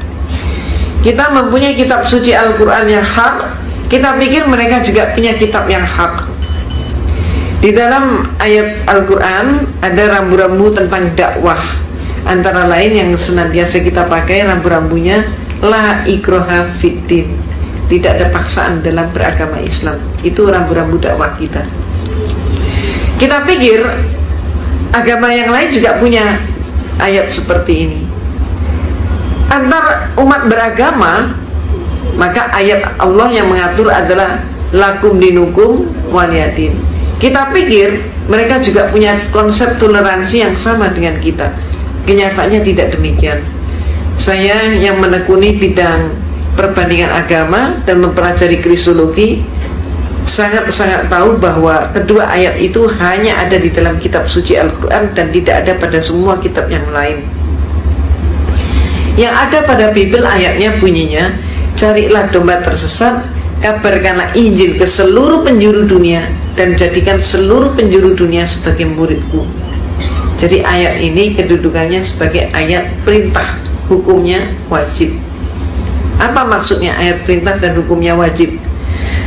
Kita mempunyai kitab suci Al-Quran yang hak, kita pikir mereka juga punya kitab yang hak. Di dalam ayat Al-Quran ada rambu-rambu tentang dakwah. Antara lain yang senantiasa kita pakai rambu-rambunya, la ikraha fiddin, tidak ada paksaan dalam beragama Islam. Itu rambu-rambu dakwah kita. Kita pikir agama yang lain juga punya ayat seperti ini. Antar umat beragama, maka ayat Allah yang mengatur adalah lakum dinukum waliyadin. Kita pikir mereka juga punya konsep toleransi yang sama dengan kita. Kenyataannya tidak demikian. Saya yang menekuni bidang perbandingan agama dan mempelajari kristologi sangat-sangat tahu bahwa kedua ayat itu hanya ada di dalam kitab suci Al-Quran dan tidak ada pada semua kitab yang lain. Yang ada pada Bible ayatnya bunyinya, carilah domba tersesat, kabarkanlah Injil ke seluruh penjuru dunia, dan jadikan seluruh penjuru dunia sebagai muridku. Jadi ayat ini kedudukannya sebagai ayat perintah, hukumnya wajib. Apa maksudnya ayat perintah dan hukumnya wajib?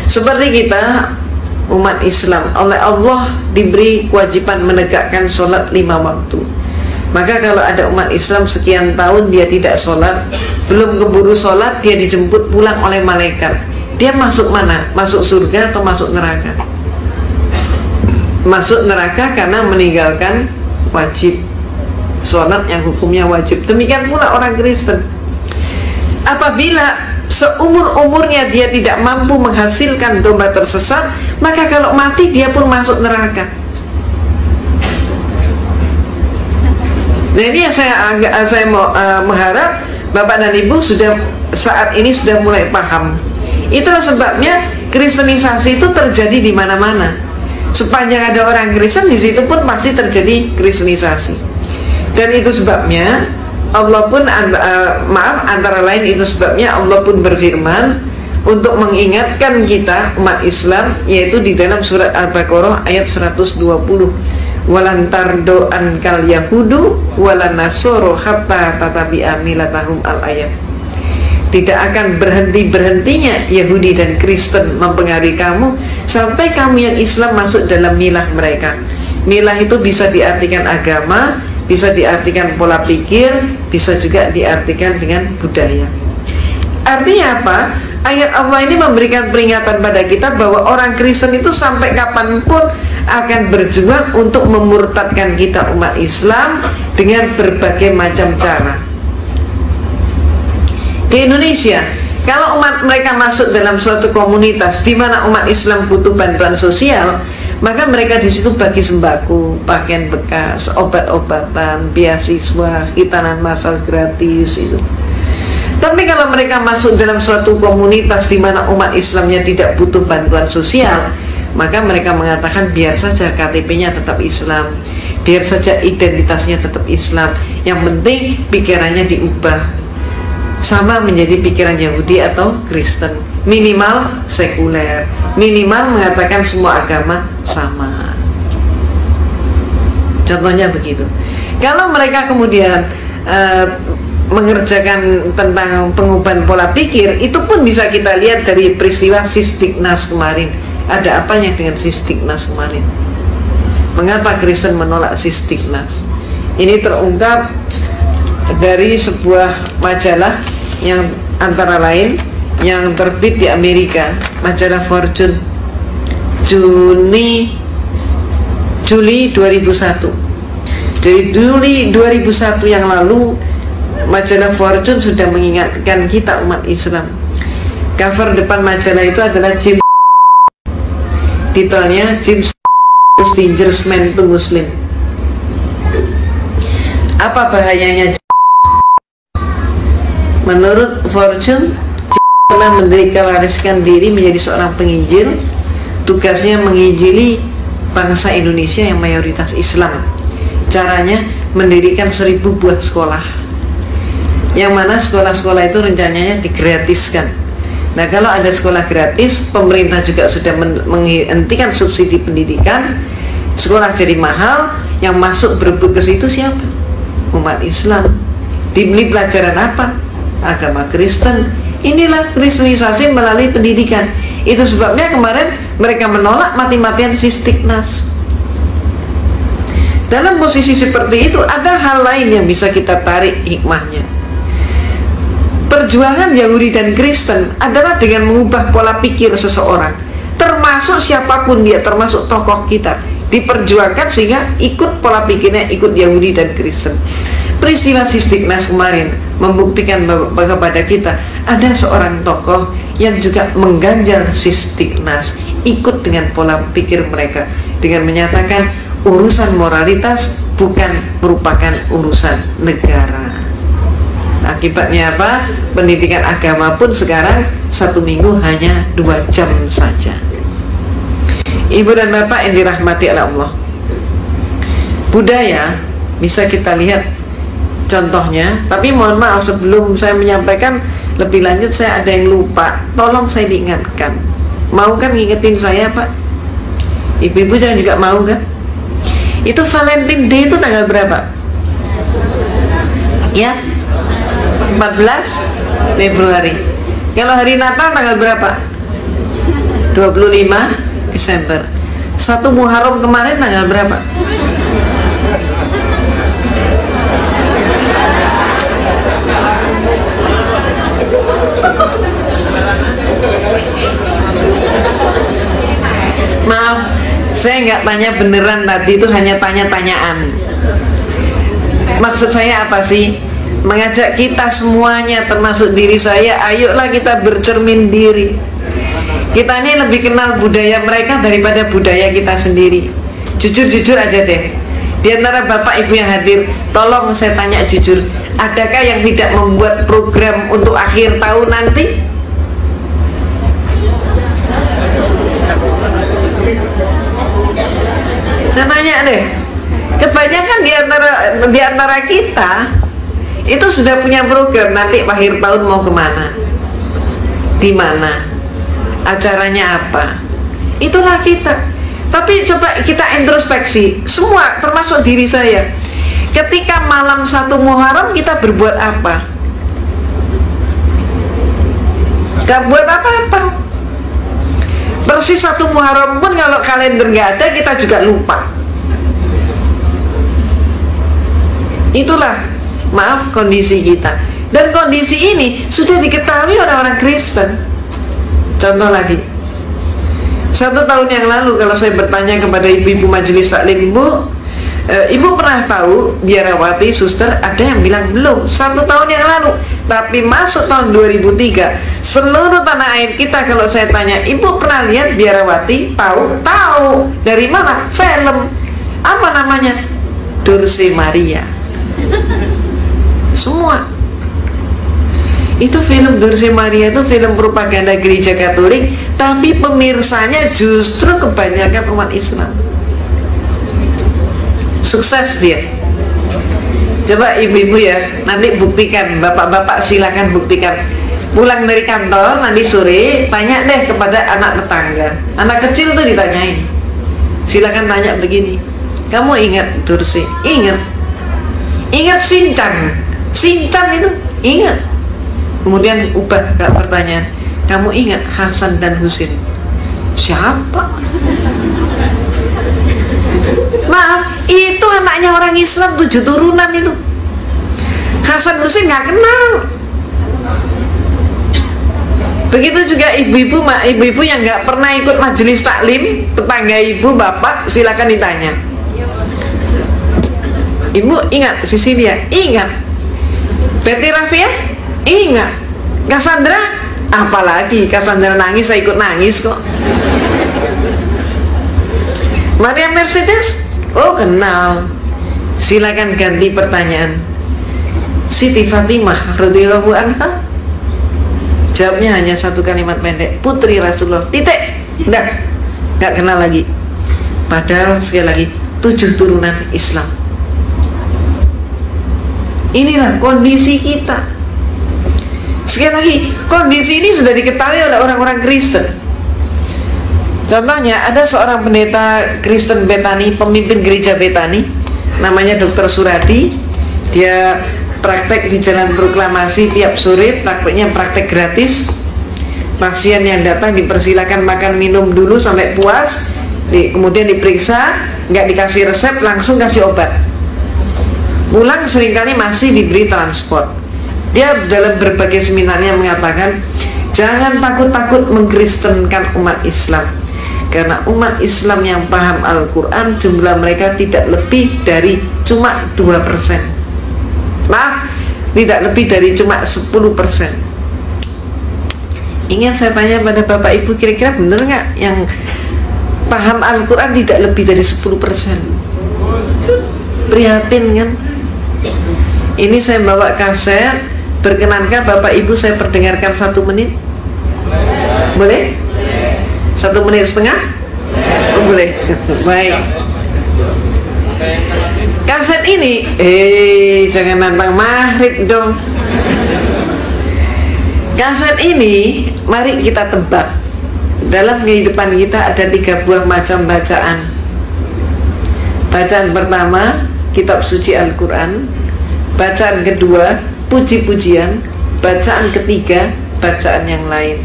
Seperti kita umat Islam, oleh Allah diberi kewajiban menegakkan sholat 5 waktu. Maka kalau ada umat Islam sekian tahun dia tidak sholat, belum keburu sholat, dia dijemput pulang oleh malaikat. Dia masuk mana? Masuk surga atau masuk neraka? Masuk neraka karena meninggalkan wajib sholat yang hukumnya wajib. Demikian pula orang Kristen, apabila seumur-umurnya dia tidak mampu menghasilkan domba tersesat, maka kalau mati dia pun masuk neraka. Nah ini yang saya mau mengharap Bapak dan Ibu sudah saat ini sudah mulai paham. Itulah sebabnya kristenisasi itu terjadi di mana-mana. Sepanjang ada orang Kristen, di situ pun pasti terjadi kristenisasi. Dan itu sebabnya Allah pun antara lain itu sebabnya Allah pun berfirman untuk mengingatkan kita umat Islam, yaitu di dalam surat Al-Baqarah ayat 120, walan tardo ankal yahudu walan nasoro hatta tatabi'a milatahum al-ayat. Tidak akan berhentinya Yahudi dan Kristen mempengaruhi kamu sampai kamu yang Islam masuk dalam milah mereka. Milah itu bisa diartikan agama, bisa diartikan pola pikir, bisa juga diartikan dengan budaya. Artinya apa? Ayat Allah ini memberikan peringatan pada kita bahwa orang Kristen itu sampai kapanpun akan berjuang untuk memurtadkan kita umat Islam dengan berbagai macam cara. Di Indonesia, kalau umat mereka masuk dalam suatu komunitas di mana umat Islam butuh bantuan sosial, maka mereka di situ bagi sembako, pakaian bekas, obat-obatan, beasiswa, hitanan massal gratis itu. Tapi kalau mereka masuk dalam suatu komunitas di mana umat Islamnya tidak butuh bantuan sosial, maka mereka mengatakan biar saja KTP-nya tetap Islam, biar saja identitasnya tetap Islam, yang penting pikirannya diubah sama menjadi pikiran Yahudi atau Kristen, minimal sekuler, minimal mengatakan semua agama sama. Contohnya begitu. Kalau mereka kemudian mengerjakan tentang pengubahan pola pikir, itu pun bisa kita lihat dari peristiwa Sistignas kemarin. Ada apanya dengan Sistignas kemarin? Mengapa Kristen menolak Sistignas? Ini terungkap dari sebuah majalah yang antara lain yang terbit di Amerika, majalah Fortune, Juli 2001. Dari Juli 2001 yang lalu, majalah Fortune sudah mengingatkan kita umat Islam. Cover depan majalah itu adalah James, titelnya James Most Dangerous Man to Muslim. Apa bahayanya? Menurut Fortune, telah mendeklarasikan diri menjadi seorang penginjil. Tugasnya menginjili bangsa Indonesia yang mayoritas Islam. Caranya mendirikan 1000 buah sekolah, yang mana sekolah-sekolah itu rencananya digratiskan. Nah, kalau ada sekolah gratis, pemerintah juga sudah menghentikan subsidi pendidikan, sekolah jadi mahal, yang masuk berebut ke situ siapa? Umat Islam. Dibeli pelajaran apa? Agama Kristen. Inilah kristenisasi melalui pendidikan. Itu sebabnya kemarin mereka menolak mati-matian Sistignas. Dalam posisi seperti itu, ada hal lain yang bisa kita tarik hikmahnya. Perjuangan Yahudi dan Kristen adalah dengan mengubah pola pikir seseorang, termasuk siapapun dia, termasuk tokoh kita, diperjuangkan sehingga ikut pola pikirnya, ikut Yahudi dan Kristen. Peristiwa Sistignas kemarin membuktikan kepada kita ada seorang tokoh yang juga mengganjal Sistignas, ikut dengan pola pikir mereka dengan menyatakan urusan moralitas bukan merupakan urusan negara. Akibatnya apa? Pendidikan agama pun sekarang 1 minggu hanya 2 jam saja. Ibu dan bapak yang dirahmati oleh Allah, budaya bisa kita lihat contohnya. Tapi mohon maaf, sebelum saya menyampaikan lebih lanjut, saya ada yang lupa, tolong saya diingatkan. Mau kan ngingetin saya, Pak? Ibu-ibu jangan juga mau kan? Itu Valentine Day itu tanggal berapa? Ya, 14 Februari. Kalau hari Natal tanggal berapa? 25 Desember. 1 Muharram kemarin tanggal berapa? Maaf, saya nggak tanya beneran tadi, itu hanya tanya-tanyaan. Maksud saya apa sih? Mengajak kita semuanya, termasuk diri saya, ayolah kita bercermin diri. Kita ini lebih kenal budaya mereka daripada budaya kita sendiri. Jujur-jujur aja deh. Di antara bapak ibu yang hadir, tolong saya tanya jujur, adakah yang tidak membuat program untuk akhir tahun nanti? Saya tanya deh. Kebanyakan di antara kita itu sudah punya program nanti akhir tahun mau kemana, di mana, acaranya apa. Itulah kita. Tapi coba kita introspeksi semua, termasuk diri saya. Ketika malam 1 Muharram kita berbuat apa? Gak buat apa-apa. Persis 1 Muharram pun kalau kalender nggak ada, kita juga lupa. Itulah, maaf, kondisi kita. Dan kondisi ini sudah diketahui oleh orang Kristen. Contoh lagi, 1 tahun yang lalu kalau saya bertanya kepada ibu-ibu majelis taklim, ibu pernah tahu biarawati, suster? Ada yang bilang belum, 1 tahun yang lalu. Tapi masuk tahun 2003, seluruh tanah air kita kalau saya tanya, ibu pernah lihat biarawati? Tahu? Tahu. Dari mana? Film. Apa namanya? Dulce Maria. Semua. Itu film Dulce Maria, itu film propaganda gereja Katolik, tapi pemirsanya justru kebanyakan umat Islam. Sukses dia. Coba ibu-ibu ya, nanti buktikan, bapak-bapak silakan buktikan. Pulang dari kantor nanti sore, tanya deh kepada anak tetangga. Anak kecil tuh ditanyain. Silakan tanya begini, Kamu ingat Dursi? Ingat. Ingat Sinchan itu? Ingat. Kemudian ubah ke pertanyaan, kamu ingat Hasan dan Husin? Siapa? Maaf, itu anaknya orang Islam 7 turunan itu. Hasan Husin nggak kenal. Begitu juga ibu-ibu yang nggak pernah ikut majelis taklim, tetangga ibu, bapak, silakan ditanya. Ibu ingat Sisilia? Ingat. Betty Rafia? Ingat. Cassandra? Apalagi Cassandra nangis, saya ikut nangis kok. Maria Mercedes? Oh, kenal. Silakan ganti pertanyaan. Siti Fatimah radhiyallahu anha? Jawabnya hanya satu kalimat pendek, putri Rasulullah, titik. Nggak kenal lagi. Padahal sekali lagi 7 turunan Islam. Inilah kondisi kita. Sekali lagi, kondisi ini sudah diketahui oleh orang-orang Kristen. Contohnya, ada seorang pendeta Kristen Betani, pemimpin gereja Betani, namanya Dr. Suradi. Dia praktek di Jalan Proklamasi tiap sore, prakteknya praktek gratis. Pasien yang datang dipersilakan makan minum dulu sampai puas, kemudian diperiksa, nggak dikasih resep, langsung kasih obat. Pulang seringkali masih diberi transport. Dia dalam berbagai seminarnya mengatakan, jangan takut-takut mengkristenkan umat Islam, karena umat Islam yang paham Al-Quran jumlah mereka tidak lebih dari cuma 2%. Maaf, tidak lebih dari cuma 10%. Ingin saya tanya pada Bapak Ibu, kira-kira benar nggak yang paham Al-Quran tidak lebih dari 10%? Prihatin kan? Ini saya bawa kaset. Berkenankah Bapak Ibu saya perdengarkan 1 menit? Boleh? 1 menit setengah? Oh, boleh. Baik. Kaset ini, jangan nantang maghrib dong. Kaset ini, mari kita tebak. Dalam kehidupan kita ada 3 buah macam bacaan. Bacaan pertama, kitab suci Al-Quran. Bacaan kedua, puji-pujian. Bacaan ketiga, bacaan yang lain.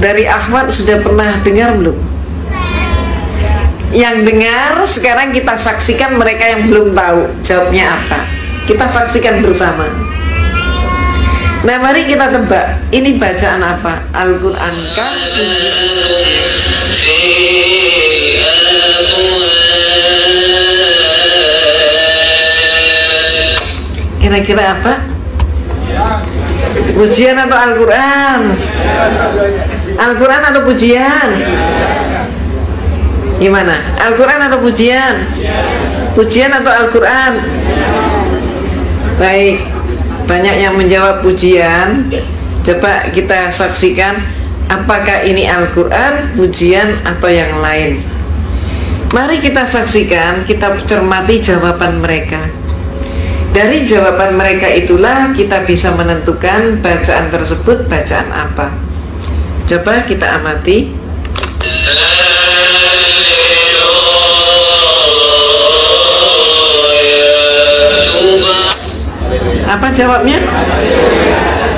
Dari Ahmad sudah pernah dengar belum? Yang dengar, sekarang kita saksikan mereka yang belum tahu jawabnya apa. Kita saksikan bersama. Nah, mari kita tebak, ini bacaan apa? Al-Quran kah? Kira-kira apa? Pujian atau Al-Quran? Al-Quran atau pujian? Gimana? Al-Quran atau pujian? Pujian atau Al-Quran? Baik, banyak yang menjawab pujian. Coba kita saksikan, apakah ini Al-Quran, pujian, atau yang lain. Mari kita saksikan, kita cermati jawaban mereka. Dari jawaban mereka itulah kita bisa menentukan bacaan tersebut bacaan apa. Coba kita amati. Apa jawabnya?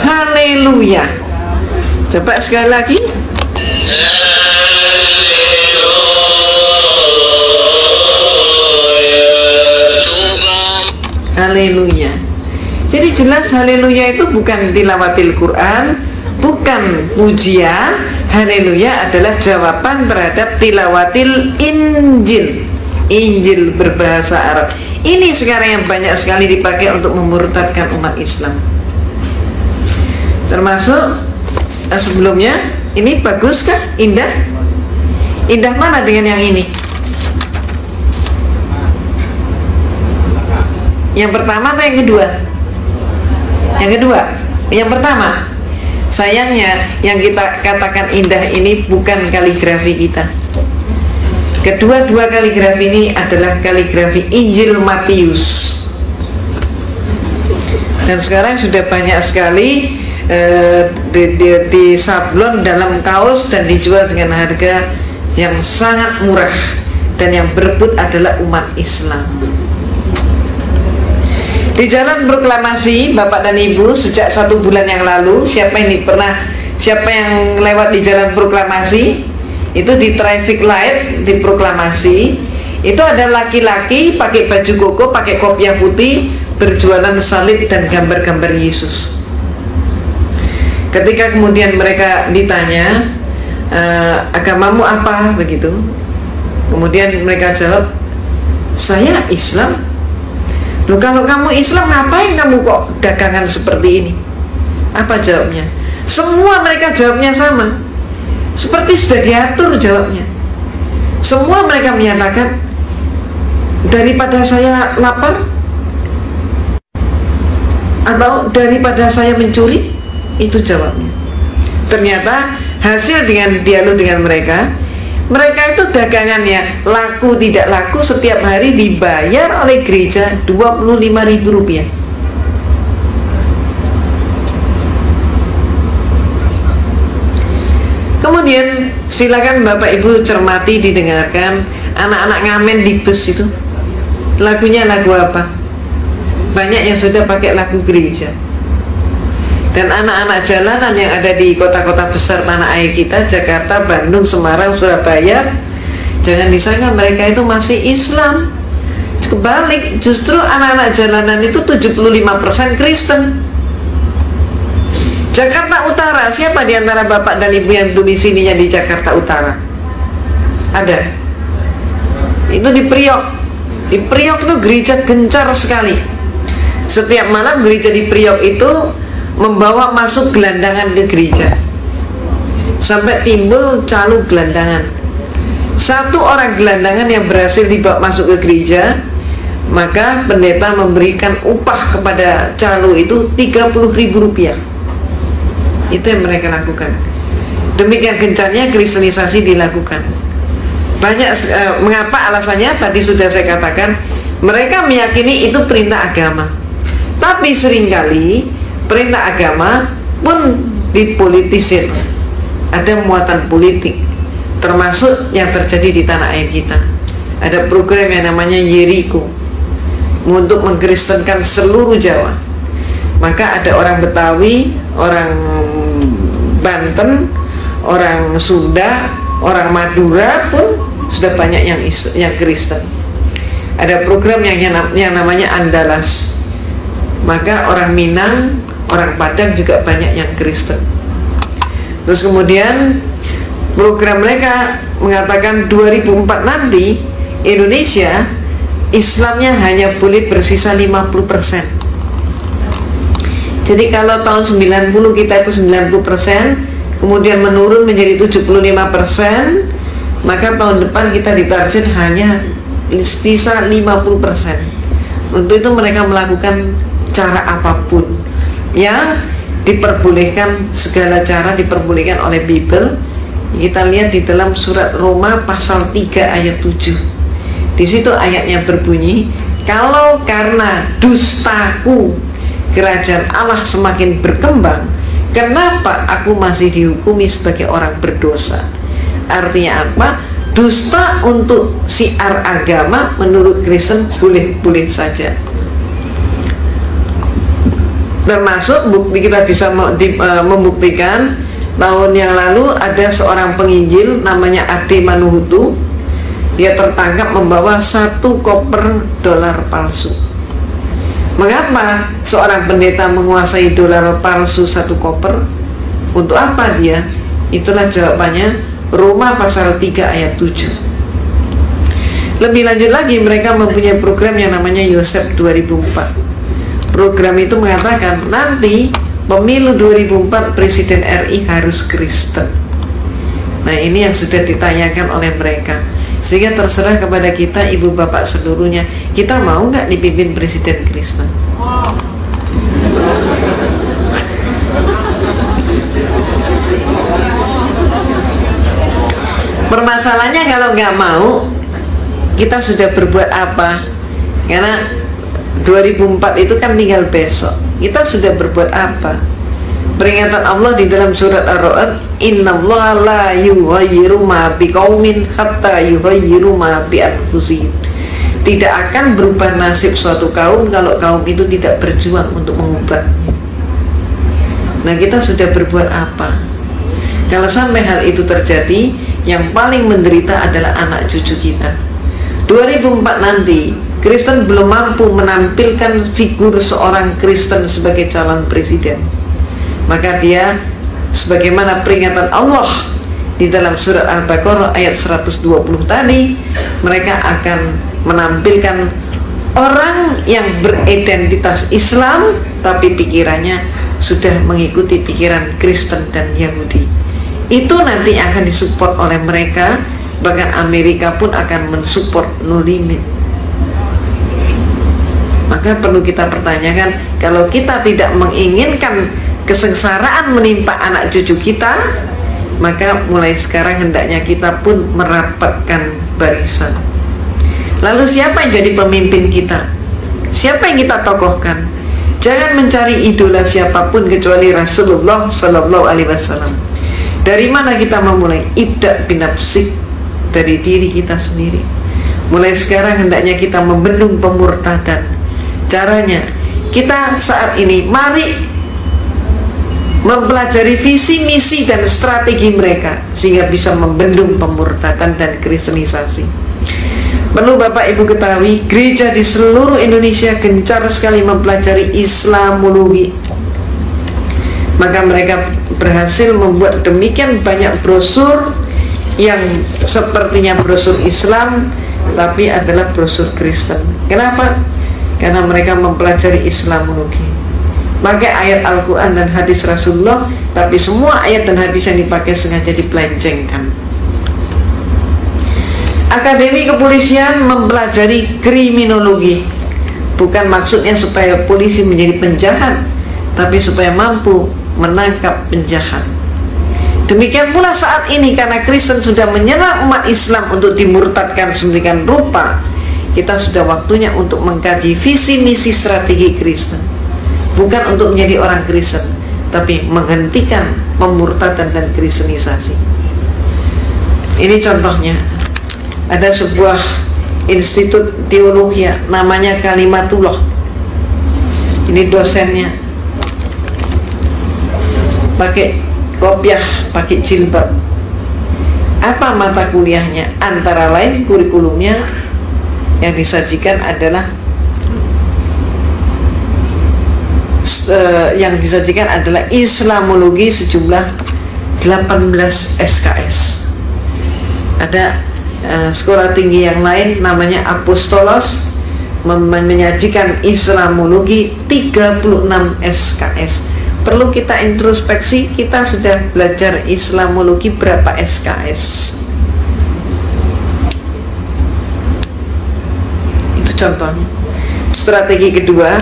Haleluya. Coba sekali lagi. Haleluya. Jadi jelas haleluya itu bukan tilawatil Quran, bukan pujian. Haleluya adalah jawaban terhadap tilawatil Injil. Injil berbahasa Arab. Ini sekarang yang banyak sekali dipakai untuk memurtadkan umat Islam. Termasuk sebelumnya, ini bagus kah? Indah? Indah mana dengan yang ini? Yang pertama atau yang kedua? Yang kedua. Yang pertama. Sayangnya yang kita katakan indah ini bukan kaligrafi kita. Kedua-dua kaligrafi ini adalah kaligrafi Injil Matius. Dan sekarang sudah banyak sekali di sablon dalam kaos dan dijual dengan harga yang sangat murah. dan yang berebut adalah umat Islam. Di jalan proklamasi Bapak dan Ibu sejak 1 bulan yang lalu, siapa yang lewat di jalan proklamasi itu di traffic light di proklamasi itu ada laki-laki pakai baju koko, pakai kopiah putih, berjualan salib dan gambar-gambar Yesus. Ketika kemudian mereka ditanya, agamamu apa, begitu, kemudian mereka jawab, saya Islam. Loh, kalau kamu Islam, ngapain kamu kok dagangan seperti ini? Apa jawabnya? Semua mereka jawabnya sama, seperti sudah diatur jawabnya. Semua mereka menyatakan, daripada saya lapar atau daripada saya mencuri, itu jawabnya. Ternyata hasil dengan dialog dengan mereka itu dagangannya laku tidak laku setiap hari dibayar oleh gereja Rp25.000. Kemudian silakan Bapak Ibu cermati, didengarkan anak-anak ngamen di bus itu lagunya lagu apa? Banyak yang sudah pakai lagu gereja. Dan anak-anak jalanan yang ada di kota-kota besar tanah air kita, Jakarta, Bandung, Semarang, Surabaya, jangan disangka mereka itu masih Islam. Kebalik, justru anak-anak jalanan itu 75% Kristen. Jakarta Utara, siapa di antara Bapak dan Ibu yang domisilinya di Jakarta Utara? Ada. Itu di Priok. Di Priok itu gereja gencar sekali. Setiap malam gereja di Priok itu membawa masuk gelandangan ke gereja, sampai timbul calo gelandangan. Satu orang gelandangan yang berhasil dibawa masuk ke gereja, maka pendeta memberikan upah kepada calo itu Rp30.000. Itu yang mereka lakukan. Demikian gencarnya kristenisasi dilakukan. Banyak mengapa alasannya tadi sudah saya katakan, mereka meyakini itu perintah agama. Tapi seringkali perintah agama pun dipolitisir, ada muatan politik, termasuk yang terjadi di tanah air kita. Ada program yang namanya Yeriko untuk mengkristenkan seluruh Jawa. Maka ada orang Betawi, orang Banten, orang Sunda, orang Madura pun sudah banyak yang Kristen. Ada program yang namanya Andalas. Maka orang Minang, orang Padang juga banyak yang Kristen. Terus kemudian program mereka mengatakan 2004 nanti Indonesia Islamnya hanya boleh bersisa 50%. Jadi kalau tahun 90 kita itu 90%, kemudian menurun menjadi 75%, maka tahun depan kita ditarget hanya sisa 50%. Untuk itu mereka melakukan cara apapun yang diperbolehkan, segala cara diperbolehkan oleh Bible. Kita lihat di dalam surat Roma pasal 3 ayat 7. Di situ ayatnya berbunyi, kalau karena dustaku kerajaan Allah semakin berkembang, kenapa aku masih dihukumi sebagai orang berdosa? Artinya apa? Dusta untuk syiar agama menurut Kristen boleh-boleh saja. Termasuk bukti kita bisa membuktikan, tahun yang lalu ada seorang penginjil namanya Ade Manuhutu. Dia tertangkap membawa 1 koper dolar palsu. Mengapa seorang pendeta menguasai dolar palsu 1 koper? Untuk apa dia? Itulah jawabannya, Roma pasal 3 ayat 7. Lebih lanjut lagi, mereka mempunyai program yang namanya Yosef 2004. Program itu mengatakan nanti pemilu 2004 Presiden RI harus Kristen. Nah, ini yang sudah ditanyakan oleh mereka. Sehingga terserah kepada kita, ibu bapak seluruhnya, kita mau nggak dipimpin Presiden Kristen? Permasalahannya kalau nggak mau, kita sudah berbuat apa? Karena 2004 itu kan tinggal besok. Kita sudah berbuat apa? Peringatan Allah di dalam surat Ar-Ra'd, innallaha la yughayyiru ma biqaumin hatta yughayyiru ma bi anfusihim. Tidak akan berubah nasib suatu kaum kalau kaum itu tidak berjuang untuk mengubahnya. Nah, kita sudah berbuat apa? Kalau sampai hal itu terjadi, yang paling menderita adalah anak cucu kita. 2004 nanti, Kristen belum mampu menampilkan figur seorang Kristen sebagai calon presiden. Maka dia, sebagaimana peringatan Allah di dalam surat Al-Baqarah ayat 120 tadi, mereka akan menampilkan orang yang beridentitas Islam tapi pikirannya sudah mengikuti pikiran Kristen dan Yahudi. Itu nanti akan disupport oleh mereka, bahkan Amerika pun akan mensupport No Limit. Maka perlu kita pertanyakan, kalau kita tidak menginginkan kesengsaraan menimpa anak cucu kita, maka mulai sekarang hendaknya kita pun merapatkan barisan. Lalu siapa yang jadi pemimpin kita? Siapa yang kita tokohkan? Jangan mencari idola siapapun kecuali Rasulullah Sallallahu Alaihi Wasallam. Dari mana kita memulai? Ibda binafsik, dari diri kita sendiri. Mulai sekarang hendaknya kita membendung pemurtadan. Caranya, kita saat ini mari mempelajari visi, misi, dan strategi mereka sehingga bisa membendung pemurtadan dan kristenisasi. Perlu Bapak Ibu ketahui, gereja di seluruh Indonesia gencar sekali mempelajari Islamologi. Maka mereka berhasil membuat demikian banyak brosur yang sepertinya brosur Islam tapi adalah brosur Kristen. Kenapa? Karena mereka mempelajari Islamologi, pakai ayat Al-Quran dan hadis Rasulullah, tapi semua ayat dan hadis yang dipakai sengaja dipelencengkan. Akademi kepolisian mempelajari kriminologi, bukan maksudnya supaya polisi menjadi penjahat, tapi supaya mampu menangkap penjahat. Demikian pula saat ini, karena Kristen sudah menyerang umat Islam untuk dimurtadkan sedemikian rupa, kita sudah waktunya untuk mengkaji visi misi strategi Kristen, bukan untuk menjadi orang Kristen, tapi menghentikan pemurtadan dan kristenisasi. Ini contohnya, ada sebuah institut teologi namanya Kalimatullah. Ini dosennya pakai kopiah, pakai jilbab. Apa mata kuliahnya? Antara lain kurikulumnya yang disajikan adalah Islamologi sejumlah 18 SKS. Ada sekolah tinggi yang lain namanya Apostolos menyajikan Islamologi 36 SKS. Perlu kita introspeksi, kita sudah belajar Islamologi berapa SKS? Itu contohnya. Strategi kedua,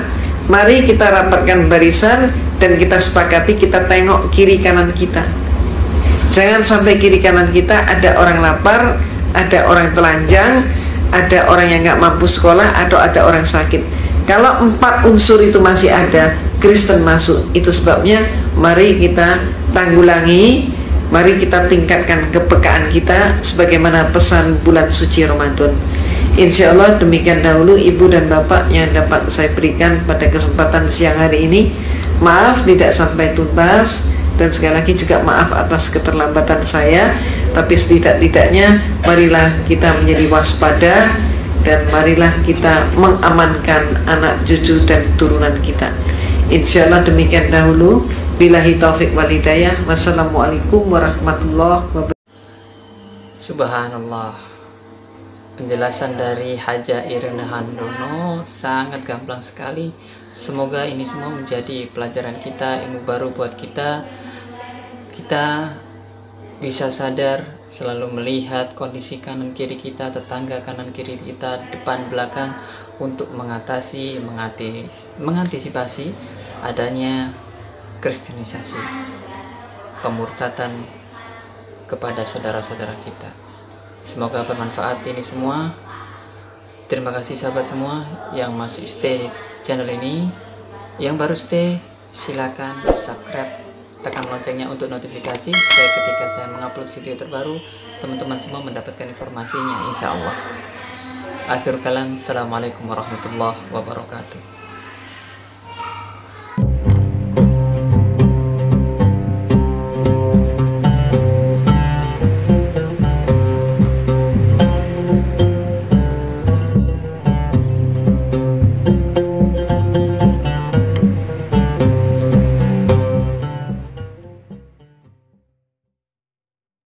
mari kita rapatkan barisan dan kita sepakati, kita tengok kiri kanan kita. Jangan sampai kiri kanan kita ada orang lapar, ada orang telanjang, ada orang yang nggak mampu sekolah, atau ada orang sakit. Kalau 4 unsur itu masih ada, Kristen masuk. Itu sebabnya mari kita tanggulangi, mari kita tingkatkan kepekaan kita sebagaimana pesan bulan suci Ramadan. Insya Allah demikian dahulu Ibu dan Bapak yang dapat saya berikan pada kesempatan siang hari ini. Maaf tidak sampai tuntas, dan sekali lagi juga maaf atas keterlambatan saya, tapi setidak-tidaknya marilah kita menjadi waspada dan marilah kita mengamankan anak cucu dan turunan kita. Insya Allah demikian dahulu. Billahi taufik wal hidayah. Wassalamualaikum warahmatullahi wabarakatuh. Subhanallah. Penjelasan dari Haja Irene Handono sangat gamblang sekali. Semoga ini semua menjadi pelajaran kita, ilmu baru buat kita. Kita bisa sadar selalu melihat kondisi kanan kiri kita, tetangga kanan kiri kita, depan belakang, untuk mengantisipasi adanya kristenisasi, pemurtadan kepada saudara-saudara kita. Semoga bermanfaat ini semua. Terima kasih sahabat semua yang masih stay channel ini. Yang baru stay, silakan subscribe tekan loncengnya untuk notifikasi supaya ketika saya mengupload video terbaru teman-teman semua mendapatkan informasinya insya Allah. Akhir kalam, assalamualaikum warahmatullahi wabarakatuh.